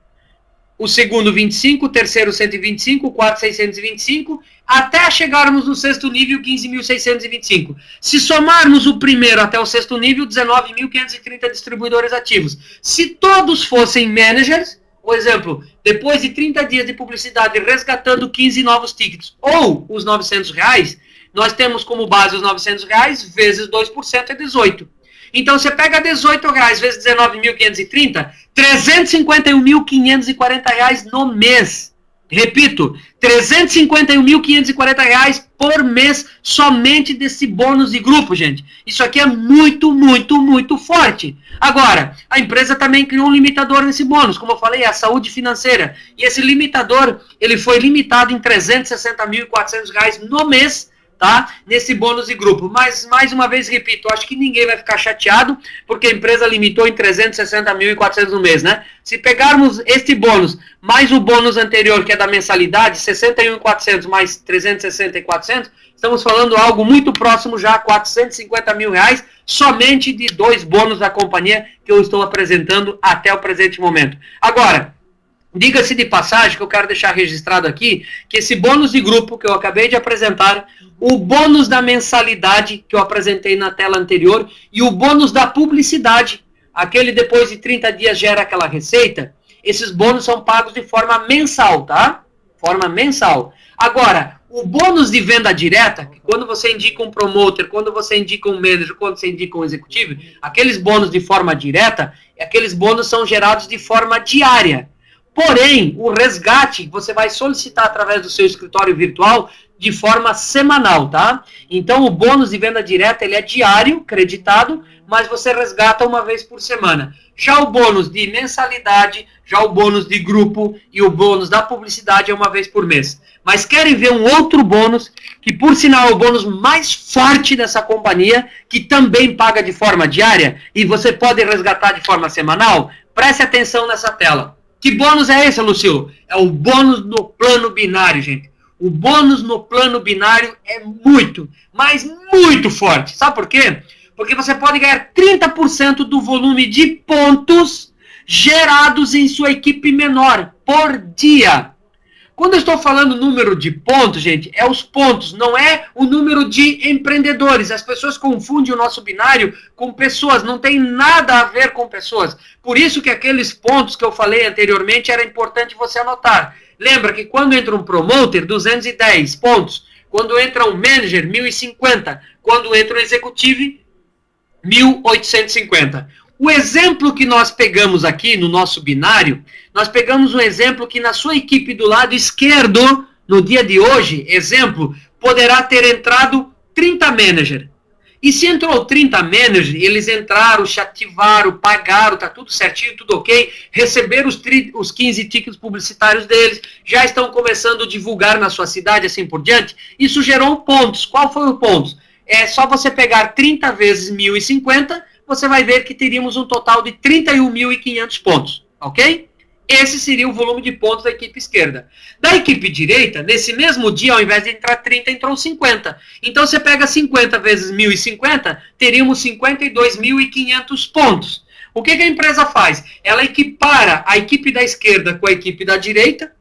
o segundo 25, o terceiro 125, o quarto 625, até chegarmos no sexto nível 15.625. Se somarmos o primeiro até o sexto nível, 19.530 distribuidores ativos. Se todos fossem managers, por exemplo, depois de 30 dias de publicidade resgatando 15 novos tickets, ou os R$900, nós temos como base os R$900 vezes 2% é 18. Então, você pega R$18 vezes 19.530, R$351.540 no mês. Repito, R$351.540 por mês somente desse bônus de grupo, gente. Isso aqui é muito, muito, muito forte. Agora, a empresa também criou um limitador nesse bônus, como eu falei, a saúde financeira. E esse limitador, ele foi limitado em R$360.400 no mês, tá? Nesse bônus de grupo. Mas, mais uma vez, repito, acho que ninguém vai ficar chateado, porque a empresa limitou em 360.400 no mês, né? Se pegarmos este bônus, mais o bônus anterior, que é da mensalidade, 61.400 mais 360.400, estamos falando algo muito próximo já a R$450.000, somente de 2 bônus da companhia que eu estou apresentando até o presente momento. Agora, diga-se de passagem, que eu quero deixar registrado aqui, que esse bônus de grupo que eu acabei de apresentar, o bônus da mensalidade que eu apresentei na tela anterior e o bônus da publicidade, aquele depois de 30 dias gera aquela receita, esses bônus são pagos de forma mensal, tá? Forma mensal. Agora, o bônus de venda direta, quando você indica um promoter, quando você indica um manager, quando você indica um executivo, aqueles bônus de forma direta, aqueles bônus são gerados de forma diária. Porém, o resgate você vai solicitar através do seu escritório virtual de forma semanal, tá? Então, o bônus de venda direta, ele é diário, creditado, mas você resgata uma vez por semana. Já o bônus de mensalidade, já o bônus de grupo e o bônus da publicidade é uma vez por mês. Mas querem ver um outro bônus, que por sinal é o bônus mais forte dessa companhia, que também paga de forma diária, e você pode resgatar de forma semanal? Preste atenção nessa tela. Que bônus é esse, Lucilo? É o bônus no plano binário, gente. O bônus no plano binário é muito, mas muito forte. Sabe por quê? Porque você pode ganhar 30% do volume de pontos gerados em sua equipe menor por dia. Quando eu estou falando número de pontos, gente, é os pontos, não é o número de empreendedores. As pessoas confundem o nosso binário com pessoas, não tem nada a ver com pessoas. Por isso que aqueles pontos que eu falei anteriormente era importante você anotar. Lembra que quando entra um promoter, 210 pontos. Quando entra um manager, 1.050. Quando entra um executivo, 1.850. O exemplo que nós pegamos aqui no nosso binário, nós pegamos um exemplo que na sua equipe do lado esquerdo, no dia de hoje, exemplo, poderá ter entrado 30 managers. E se entrou 30 managers, eles entraram, se ativaram, pagaram, tá tudo certinho, tudo ok, receberam os 15 tickets publicitários deles, já estão começando a divulgar na sua cidade, assim por diante. Isso gerou pontos. Qual foi o ponto? É só você pegar 30 vezes 1.050, você vai ver que teríamos um total de 31.500 pontos, ok? Esse seria o volume de pontos da equipe esquerda. Da equipe direita, nesse mesmo dia, ao invés de entrar 30, entrou 50. Então, você pega 50 vezes 1.050, teríamos 52.500 pontos. O que a empresa faz? Ela equipara a equipe da esquerda com a equipe da direita.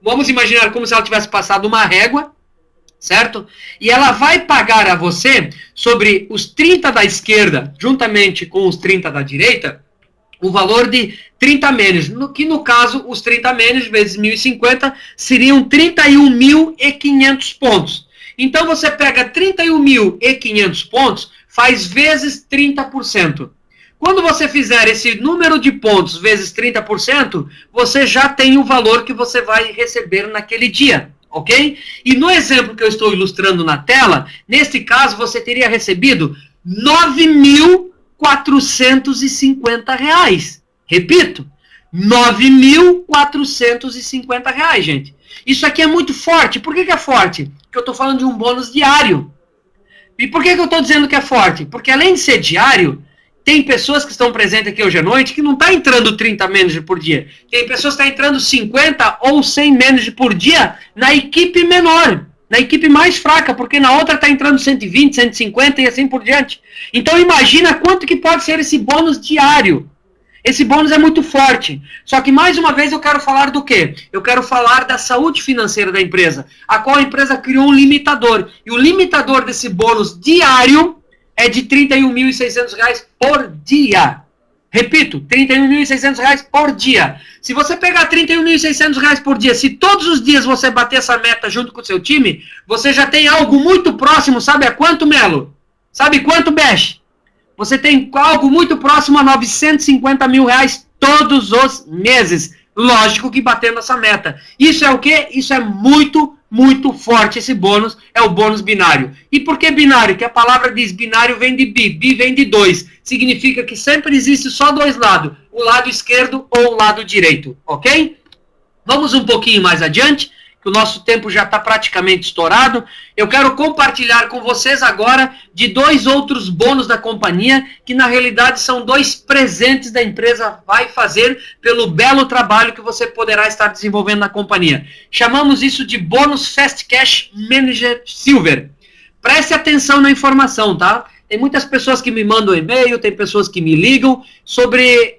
Vamos imaginar como se ela tivesse passado uma régua, certo? E ela vai pagar a você sobre os 30 da esquerda, juntamente com os 30 da direita, o valor de 30 managers, que no caso, os 30 managers vezes 1.050 seriam 31.500 pontos. Então, você pega 31.500 pontos, faz vezes 30%. Quando você fizer esse número de pontos vezes 30%, você já tem o valor que você vai receber naquele dia. Ok? E no exemplo que eu estou ilustrando na tela, neste caso você teria recebido R$9.450. Repito, R$9.450, gente. Isso aqui é muito forte. Por que é forte? Porque eu estou falando de um bônus diário. E por que eu estou dizendo que é forte? Porque além de ser diário, tem pessoas que estão presentes aqui hoje à noite que não está entrando 30 managers por dia. Tem pessoas que estão entrando 50 ou 100 managers por dia na equipe menor. Na equipe mais fraca, porque na outra está entrando 120, 150 e assim por diante. Então imagina quanto que pode ser esse bônus diário. Esse bônus é muito forte. Só que, mais uma vez, eu quero falar do quê? Eu quero falar da saúde financeira da empresa, a qual a empresa criou um limitador. E o limitador desse bônus diário é de R$ 31.600 por dia. Repito, R$ 31.600 por dia. Se você pegar R$ 31.600 por dia, se todos os dias você bater essa meta junto com o seu time, você já tem algo muito próximo, sabe a quanto, Melo? Sabe quanto, Besh? Você tem algo muito próximo a R$ 950 mil todos os meses. Lógico que batendo essa meta. Isso é o quê? Isso é muito, muito forte. Esse bônus é o bônus binário. E por que binário? Que a palavra diz binário vem de bi. Bi vem de 2. Significa que sempre existe só dois lados. O lado esquerdo ou o lado direito. Ok? Vamos um pouquinho mais adiante, que o nosso tempo já está praticamente estourado. Eu quero compartilhar com vocês agora de 2 outros bônus da companhia, que na realidade são 2 presentes da empresa vai fazer pelo belo trabalho que você poderá estar desenvolvendo na companhia. Chamamos isso de bônus Fast Cash Manager Silver. Preste atenção na informação, tá? Tem muitas pessoas que me mandam e-mail, tem pessoas que me ligam sobre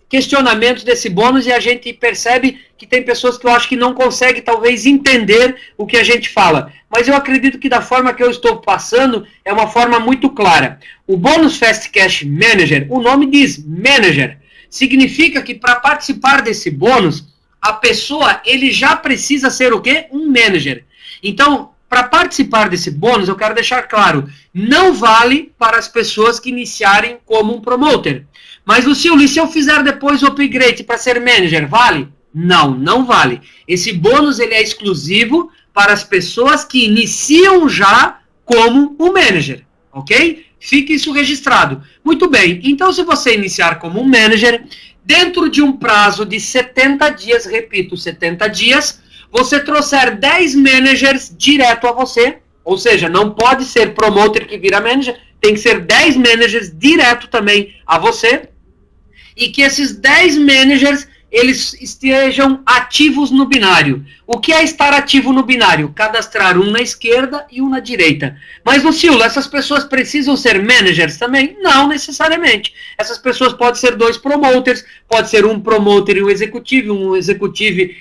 questionamentos desse bônus, e a gente percebe que tem pessoas que eu acho que não conseguem talvez entender o que a gente fala. Mas eu acredito que da forma que eu estou passando é uma forma muito clara. O bônus Fast Cash Manager, o nome diz Manager, significa que para participar desse bônus, a pessoa ele já precisa ser o quê? Um manager. Então, para participar desse bônus, eu quero deixar claro, não vale para as pessoas que iniciarem como um promoter. Mas, Lucilo, e se eu fizer depois o upgrade para ser manager, vale? Não, não vale. Esse bônus ele é exclusivo para as pessoas que iniciam já como um manager, ok? Fique isso registrado. Muito bem, então se você iniciar como um manager, dentro de um prazo de 70 dias, repito, 70 dias, você trouxer 10 managers direto a você, ou seja, não pode ser promoter que vira manager, tem que ser 10 managers direto também a você, e que esses 10 managers eles estejam ativos no binário. O que é estar ativo no binário? Cadastrar um na esquerda e um na direita. Mas, Lucilo, essas pessoas precisam ser managers também? Não necessariamente. Essas pessoas podem ser 2 promoters, pode ser um promoter e um executivo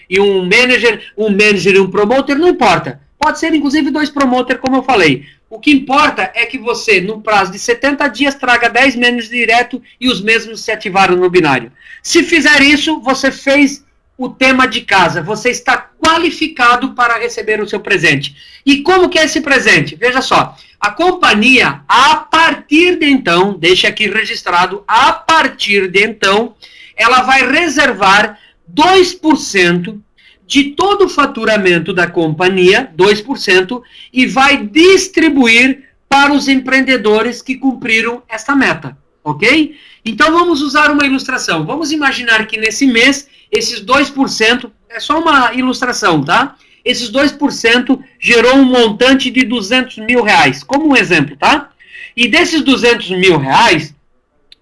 e um manager e um promoter, não importa. Pode ser, inclusive, 2 promoters, como eu falei. O que importa é que você, no prazo de 70 dias, traga 10 managers direto e os mesmos se ativaram no binário. Se fizer isso, você fez o tema de casa. Você está qualificado para receber o seu presente. E como que é esse presente? Veja só, a companhia, a partir de então, deixa aqui registrado, a partir de então, ela vai reservar 2% de todo o faturamento da companhia, 2%, e vai distribuir para os empreendedores que cumpriram esta meta, ok? Então vamos usar uma ilustração. Vamos imaginar que nesse mês, esses 2%, é só uma ilustração, tá? Esses 2% gerou um montante de R$200 mil, como um exemplo, tá? E desses R$200 mil,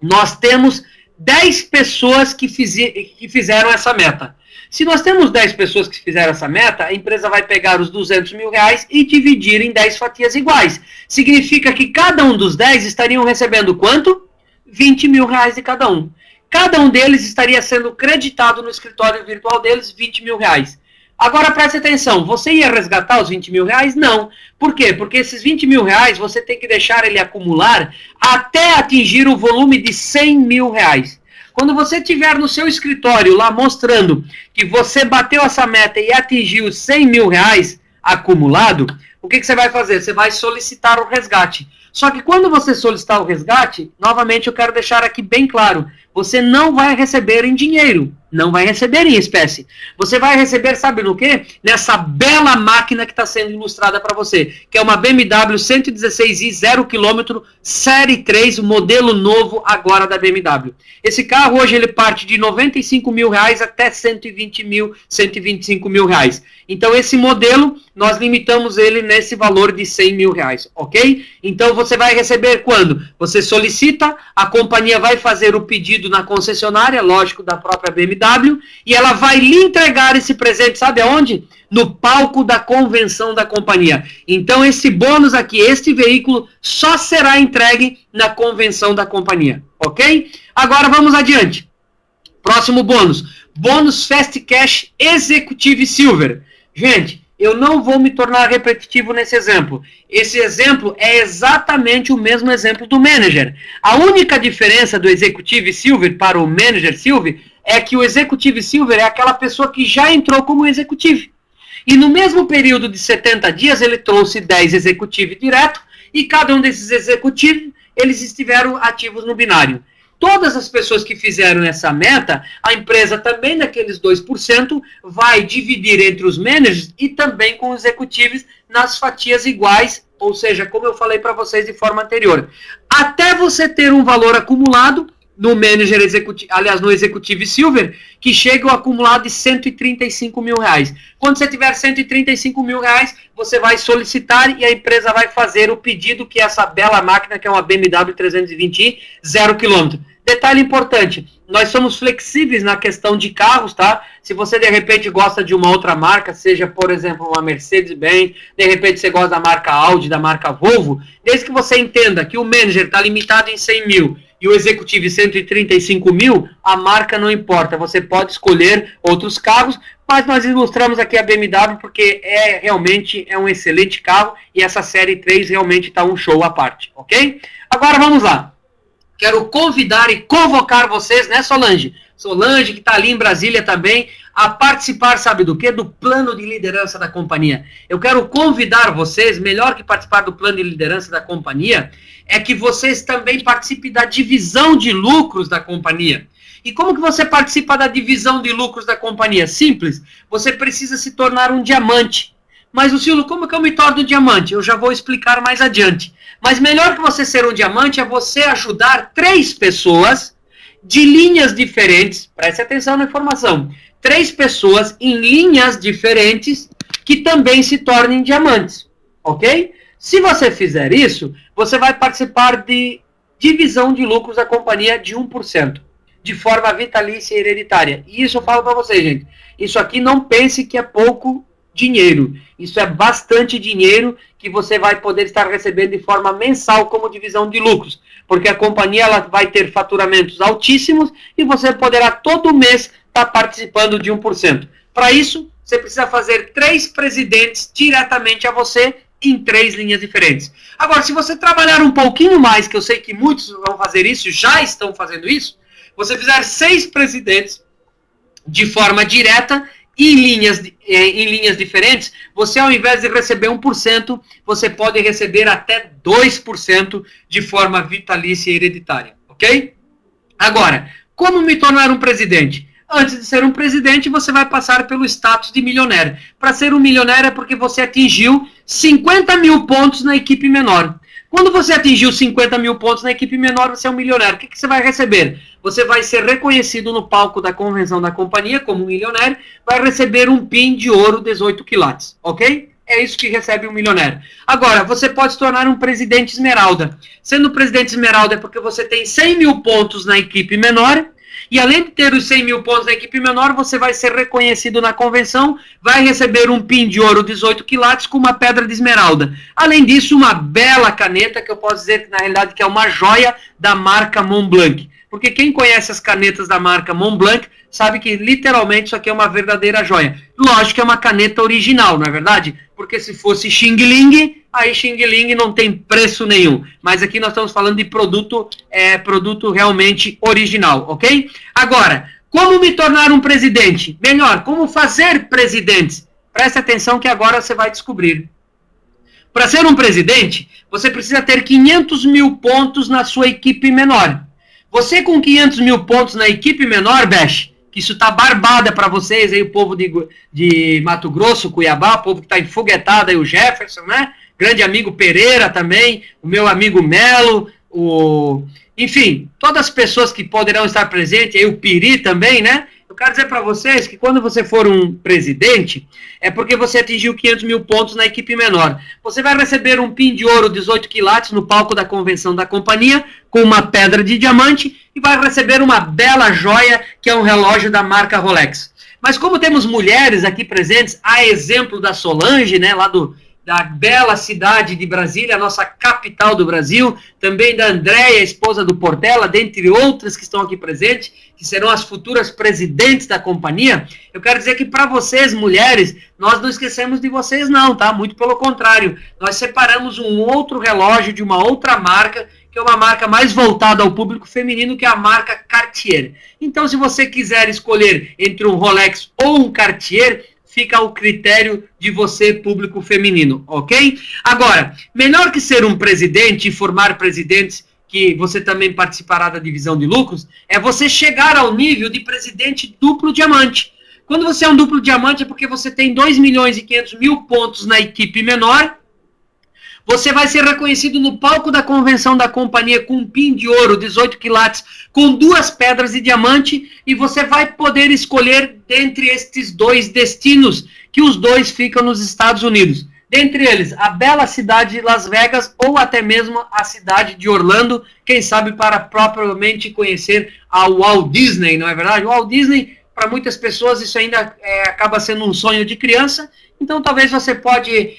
nós temos 10 pessoas que fizeram essa meta. Se nós temos 10 pessoas que fizeram essa meta, a empresa vai pegar os R$200 mil e dividir em 10 fatias iguais. Significa que cada um dos 10 estariam recebendo quanto? R$20 mil de cada um. Cada um deles estaria sendo creditado no escritório virtual deles R$20 mil. Agora preste atenção, você ia resgatar os R$20 mil? Não. Por quê? Porque esses R$20 mil você tem que deixar ele acumular até atingir o volume de R$100 mil. Quando você estiver no seu escritório lá mostrando que você bateu essa meta e atingiu R$100 mil acumulado, o que você vai fazer? Você vai solicitar o resgate. Só que quando você solicitar o resgate, novamente eu quero deixar aqui bem claro, você não vai receber em dinheiro, não vai receber em espécie. Você vai receber, sabe no quê? Nessa bela máquina que está sendo ilustrada para você, que é uma BMW 116i 0 km, série 3, modelo novo agora da BMW. Esse carro hoje ele parte de R$95 mil até R$120 mil, R$125 mil. Então esse modelo, nós limitamos ele nesse valor de R$100 mil, ok? Então você vai receber quando? Você solicita, a companhia vai fazer o pedido na concessionária, lógico, da própria BMW, e ela vai lhe entregar esse presente, sabe aonde? No palco da convenção da companhia. Então, esse bônus aqui, este veículo, só será entregue na convenção da companhia, ok? Agora, vamos adiante. Próximo bônus. Bônus Fast Cash Executive Silver. Gente, eu não vou me tornar repetitivo nesse exemplo. Esse exemplo é exatamente o mesmo exemplo do Manager. A única diferença do Executive Silver para o Manager Silver é que o Executive Silver é aquela pessoa que já entrou como Executive. E no mesmo período de 70 dias, ele trouxe 10 Executive direto, e cada um desses Executive, eles estiveram ativos no binário. Todas as pessoas que fizeram essa meta, a empresa também naqueles 2% vai dividir entre os managers e também com os executivos nas fatias iguais, ou seja, como eu falei para vocês de forma anterior. Até você ter um valor acumulado no manager executivo, aliás, no Executive Silver, que chega ao acumulado de R$135 mil. Quando você tiver R$135 mil, você vai solicitar e a empresa vai fazer o pedido, que é essa bela máquina, que é uma BMW 320i, 0 km. Detalhe importante, nós somos flexíveis na questão de carros, tá? Se você de repente gosta de uma outra marca, seja, por exemplo, uma Mercedes-Benz, de repente você gosta da marca Audi, da marca Volvo, desde que você entenda que o manager está limitado em 100 mil e o executivo 135 mil, a marca não importa, você pode escolher outros carros, mas nós ilustramos aqui a BMW porque realmente é um excelente carro e essa série 3 realmente está um show à parte, ok? Agora vamos lá. Quero convidar e convocar vocês, né, Solange? Solange, que está ali em Brasília também, a participar, sabe do quê? Do plano de liderança da companhia. Eu quero convidar vocês, melhor que participar do plano de liderança da companhia, é que vocês também participem da divisão de lucros da companhia. E como que você participa da divisão de lucros da companhia? Simples, você precisa se tornar um diamante. Mas, Lucilo, como que eu me torno um diamante? Eu já vou explicar mais adiante. Mas melhor que você ser um diamante é você ajudar 3 pessoas de linhas diferentes, preste atenção na informação, 3 pessoas em linhas diferentes que também se tornem diamantes, ok? Se você fizer isso, você vai participar de divisão de lucros da companhia de 1%, de forma vitalícia e hereditária. E isso eu falo para vocês, gente, isso aqui não pense que é pouco dinheiro. Isso é bastante dinheiro que você vai poder estar recebendo de forma mensal como divisão de lucros, porque a companhia ela vai ter faturamentos altíssimos e você poderá todo mês estar participando de 1%. Para isso, você precisa fazer 3 presidentes diretamente a você em 3 linhas diferentes. Agora, se você trabalhar um pouquinho mais, que eu sei que muitos vão fazer isso, já estão fazendo isso, você fizer 6 presidentes de forma direta em linhas diferentes, você ao invés de receber 1%, você pode receber até 2% de forma vitalícia e hereditária, ok? Agora, como me tornar um presidente? Antes de ser um presidente, você vai passar pelo status de milionário. Para ser um milionário é porque você atingiu 50 mil pontos na equipe menor. Quando você atingiu 50 mil pontos na equipe menor, você é um milionário. O que você vai receber? Você vai ser reconhecido no palco da convenção da companhia como um milionário, vai receber um PIN de ouro 18 quilates, ok? É isso que recebe um milionário. Agora, você pode se tornar um presidente esmeralda. Sendo presidente esmeralda é porque você tem 100 mil pontos na equipe menor, e além de ter os 100 mil pontos na equipe menor, você vai ser reconhecido na convenção, vai receber um PIN de ouro 18 quilates com uma pedra de esmeralda. Além disso, uma bela caneta, que eu posso dizer que na realidade que é uma joia da marca Montblanc. Porque quem conhece as canetas da marca Montblanc sabe que literalmente isso aqui é uma verdadeira joia. Lógico que é uma caneta original, não é verdade? Porque se fosse Xing Ling, aí Xing Ling não tem preço nenhum. Mas aqui nós estamos falando de produto realmente original, ok? Agora, como me tornar um presidente? Melhor, como fazer presidentes? Preste atenção que agora você vai descobrir. Para ser um presidente, você precisa ter 500 mil pontos na sua equipe menor. Você com 500 mil pontos na equipe menor, Besh, que isso tá barbada para vocês aí, o povo de Mato Grosso, Cuiabá, o povo que tá enfoguetado aí, o Jefferson, né? Grande amigo Pereira também, o meu amigo Melo, enfim, todas as pessoas que poderão estar presentes, aí o Piri também, né? Eu quero dizer para vocês que quando você for um presidente, é porque você atingiu 500 mil pontos na equipe menor. Você vai receber um pin de ouro 18 quilates no palco da convenção da companhia, com uma pedra de diamante, e vai receber uma bela joia, que é um relógio da marca Rolex. Mas como temos mulheres aqui presentes, a exemplo da Solange, né, lá da bela cidade de Brasília, a nossa capital do Brasil, também da Andréia, esposa do Portela, dentre outras que estão aqui presentes, que serão as futuras presidentes da companhia, eu quero dizer que para vocês, mulheres, nós não esquecemos de vocês não, tá? Muito pelo contrário, nós separamos um outro relógio de uma outra marca, que é uma marca mais voltada ao público feminino, que é a marca Cartier. Então, se você quiser escolher entre um Rolex ou um Cartier, fica ao critério de você, público feminino, ok? Agora, melhor que ser um presidente e formar presidentes, que você também participará da divisão de lucros, é você chegar ao nível de presidente duplo diamante. Quando você é um duplo diamante é porque você tem 2 milhões e 500 mil pontos na equipe menor. Você vai ser reconhecido no palco da convenção da companhia com um pin de ouro, 18 quilates, com 2 pedras de diamante, e você vai poder escolher dentre estes 2 destinos, que os 2 ficam nos Estados Unidos. Dentre eles, a bela cidade de Las Vegas ou até mesmo a cidade de Orlando, quem sabe para propriamente conhecer a Walt Disney, não é verdade? O Walt Disney, para muitas pessoas, isso ainda acaba sendo um sonho de criança. Então, talvez você pode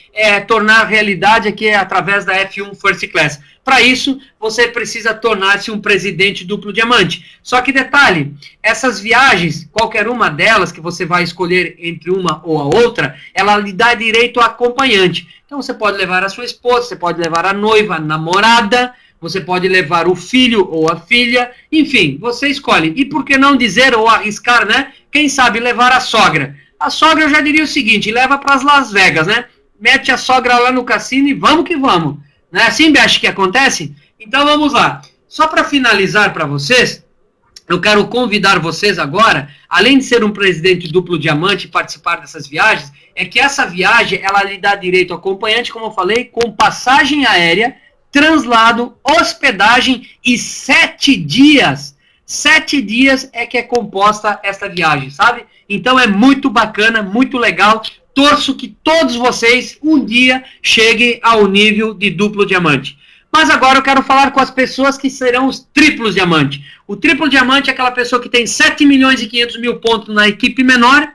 tornar realidade aqui através da F1 First Class. Para isso, você precisa tornar-se um presidente duplo diamante. Só que detalhe, essas viagens, qualquer uma delas que você vai escolher entre uma ou a outra, ela lhe dá direito a acompanhante. Então, você pode levar a sua esposa, você pode levar a noiva, a namorada, você pode levar o filho ou a filha, enfim, você escolhe. E por que não dizer ou arriscar, né? Quem sabe levar a sogra. A sogra, eu já diria o seguinte, leva para as Las Vegas, né? Mete a sogra lá no cassino e vamos que vamos. Não é assim, Beth, que acontece? Então vamos lá. Só para finalizar para vocês, eu quero convidar vocês agora, além de ser um presidente duplo diamante e participar dessas viagens, é que essa viagem, ela lhe dá direito ao acompanhante, como eu falei, com passagem aérea, translado, hospedagem e 7 dias. 7 dias é que é composta essa viagem, sabe? Então é muito bacana, muito legal. Torço que todos vocês um dia cheguem ao nível de duplo diamante. Mas agora eu quero falar com as pessoas que serão os triplos diamante. O triplo diamante é aquela pessoa que tem 7 milhões e 500 mil pontos na equipe menor.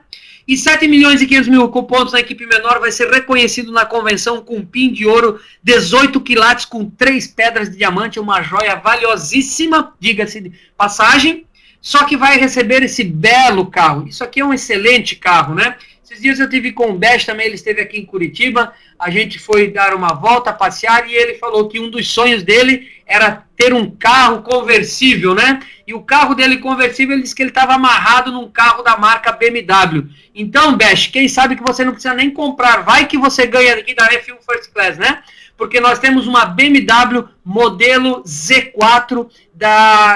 E 7 milhões e 500 mil pontos na equipe menor vai ser reconhecido na convenção com um pin de ouro, 18 quilates com 3 pedras de diamante, uma joia valiosíssima, diga-se de passagem. Só que vai receber esse belo carro. Isso aqui é um excelente carro, né? Esses dias eu tive com o Best também, ele esteve aqui em Curitiba, a gente foi dar uma volta, passear, e ele falou que um dos sonhos dele era ter um carro conversível, né? E o carro dele conversível, ele disse que ele estava amarrado num carro da marca BMW. Então, Best, quem sabe que você não precisa nem comprar, vai que você ganha aqui da F1 First Class, né? Porque nós temos uma BMW modelo Z4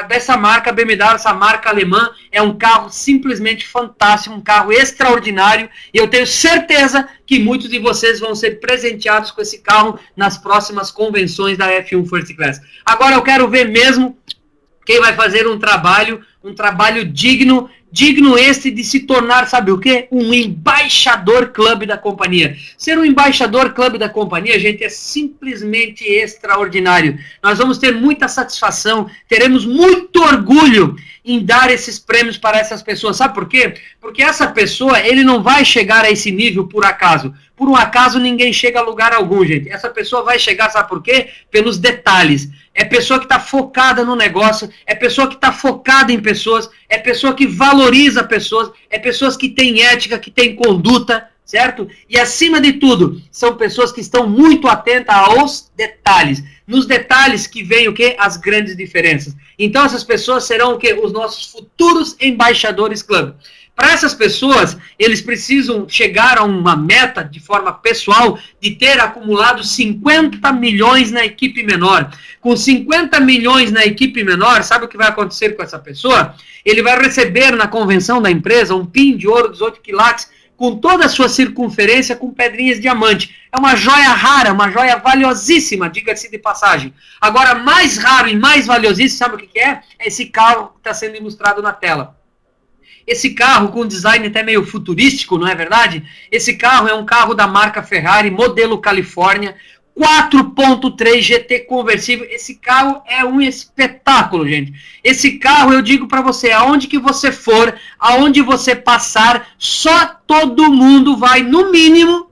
dessa marca BMW, essa marca alemã. É um carro simplesmente fantástico, um carro extraordinário. E eu tenho certeza que muitos de vocês vão ser presenteados com esse carro nas próximas convenções da F1 First Class. Agora eu quero ver mesmo quem vai fazer um trabalho digno este de se tornar, sabe o quê? Um embaixador clube da companhia. Ser um embaixador clube da companhia, gente, é simplesmente extraordinário. Nós vamos ter muita satisfação, teremos muito orgulho em dar esses prêmios para essas pessoas. Sabe por quê? Porque essa pessoa, ele não vai chegar a esse nível por acaso. Por um acaso, ninguém chega a lugar algum, gente. Essa pessoa vai chegar, sabe por quê? Pelos detalhes. É pessoa que está focada no negócio, é pessoa que está focada em pessoas, é pessoa que valoriza pessoas, é pessoas que têm ética, que têm conduta, certo? E acima de tudo, são pessoas que estão muito atentas aos detalhes. Nos detalhes que vem o quê? As grandes diferenças. Então essas pessoas serão o quê? Os nossos futuros embaixadores clube. Para essas pessoas, eles precisam chegar a uma meta de forma pessoal de ter acumulado 50 milhões na equipe menor. Com 50 milhões na equipe menor, sabe o que vai acontecer com essa pessoa? Ele vai receber na convenção da empresa um pin de ouro 18 quilates com toda a sua circunferência com pedrinhas de diamante. É uma joia rara, uma joia valiosíssima, diga-se de passagem. Agora, mais raro e mais valiosíssimo, sabe o que é? É esse carro que está sendo ilustrado na tela. Esse carro com design até meio futurístico, não é verdade? Esse carro é um carro da marca Ferrari, modelo Califórnia, 4.3 GT conversível. Esse carro é um espetáculo, gente. Esse carro, eu digo para você, aonde que você for, aonde você passar, só todo mundo vai, no mínimo,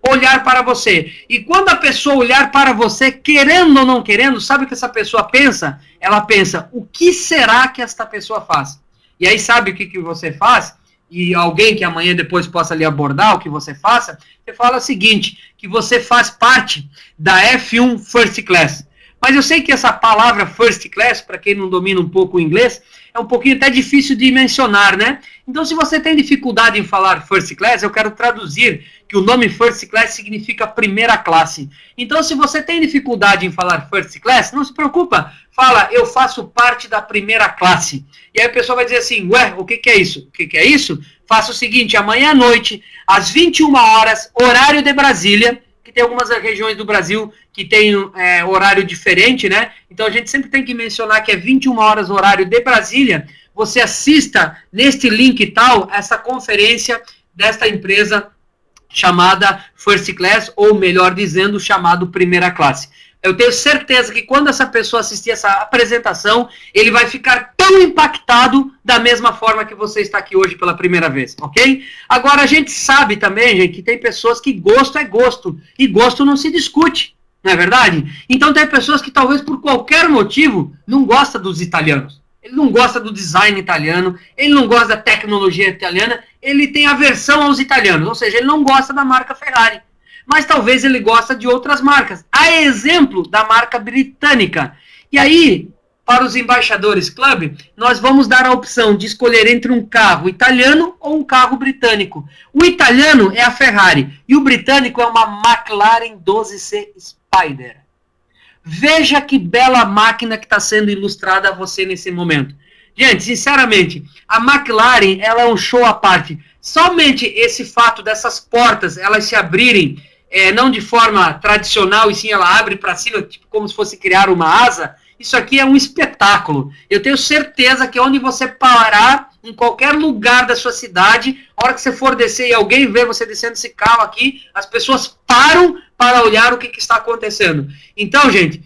olhar para você. E quando a pessoa olhar para você, querendo ou não querendo, sabe o que essa pessoa pensa? Ela pensa, o que será que esta pessoa faz? E aí sabe o que você faz? E alguém que amanhã depois possa lhe abordar o que você faça, você fala o seguinte, que você faz parte da F1 First Class. Mas eu sei que essa palavra First Class, para quem não domina um pouco o inglês, é um pouquinho até difícil de mencionar, né? Então, se você tem dificuldade em falar First Class, eu quero traduzir que o nome First Class significa primeira classe. Então, se você tem dificuldade em falar First Class, não se preocupa. Fala, eu faço parte da primeira classe. E aí a pessoa vai dizer assim, ué, o que é isso? O que é isso? Faça o seguinte, amanhã à noite, às 21 horas, horário de Brasília, que tem algumas regiões do Brasil que tem horário diferente, né? Então a gente sempre tem que mencionar que é 21 horas horário de Brasília. Você assista neste link e tal, essa conferência desta empresa chamada First Class, ou melhor dizendo, chamado Primeira Classe. Eu tenho certeza que quando essa pessoa assistir essa apresentação, ele vai ficar tão impactado da mesma forma que você está aqui hoje pela primeira vez, ok? Agora, a gente sabe também, gente, que tem pessoas que gosto é gosto, e gosto não se discute, não é verdade? Então tem pessoas que talvez por qualquer motivo não gostam dos italianos. Ele não gosta do design italiano, ele não gosta da tecnologia italiana, ele tem aversão aos italianos, ou seja, ele não gosta da marca Ferrari. Mas talvez ele gosta de outras marcas. A exemplo da marca britânica. E aí, para os Embaixadores Club, nós vamos dar a opção de escolher entre um carro italiano ou um carro britânico. O italiano é a Ferrari e o britânico é uma McLaren 12C Spider. Veja que bela máquina que está sendo ilustrada a você nesse momento. Gente, sinceramente, a McLaren ela é um show à parte. Somente esse fato dessas portas elas se abrirem não de forma tradicional, e sim ela abre para cima, tipo, como se fosse criar uma asa, isso aqui é um espetáculo. Eu tenho certeza que onde você parar, em qualquer lugar da sua cidade, a hora que você for descer e alguém ver você descendo esse carro aqui, as pessoas param para olhar o que está acontecendo. Então, gente,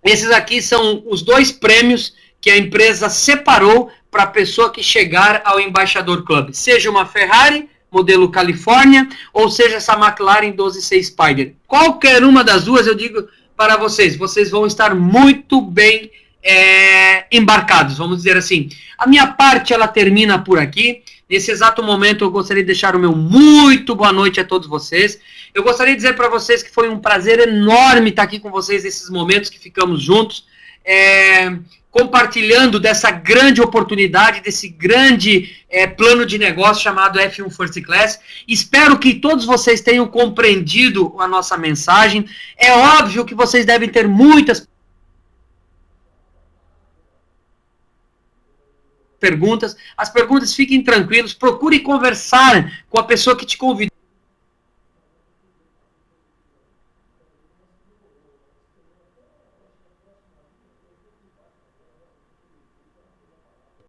esses aqui são os 2 prêmios que a empresa separou para a pessoa que chegar ao Embaixador Club. Seja uma Ferrari, modelo Califórnia, ou seja, essa McLaren 12C Spider. Qualquer uma das duas, eu digo para vocês, vocês vão estar muito bem embarcados, vamos dizer assim. A minha parte, ela termina por aqui. Nesse exato momento, eu gostaria de deixar o meu muito boa noite a todos vocês. Eu gostaria de dizer para vocês que foi um prazer enorme estar aqui com vocês nesses momentos que ficamos juntos, compartilhando dessa grande oportunidade, desse grande plano de negócio chamado F1 First Class. Espero que todos vocês tenham compreendido a nossa mensagem. É óbvio que vocês devem ter muitas perguntas. As perguntas, fiquem tranquilos, procure conversar com a pessoa que te convidou.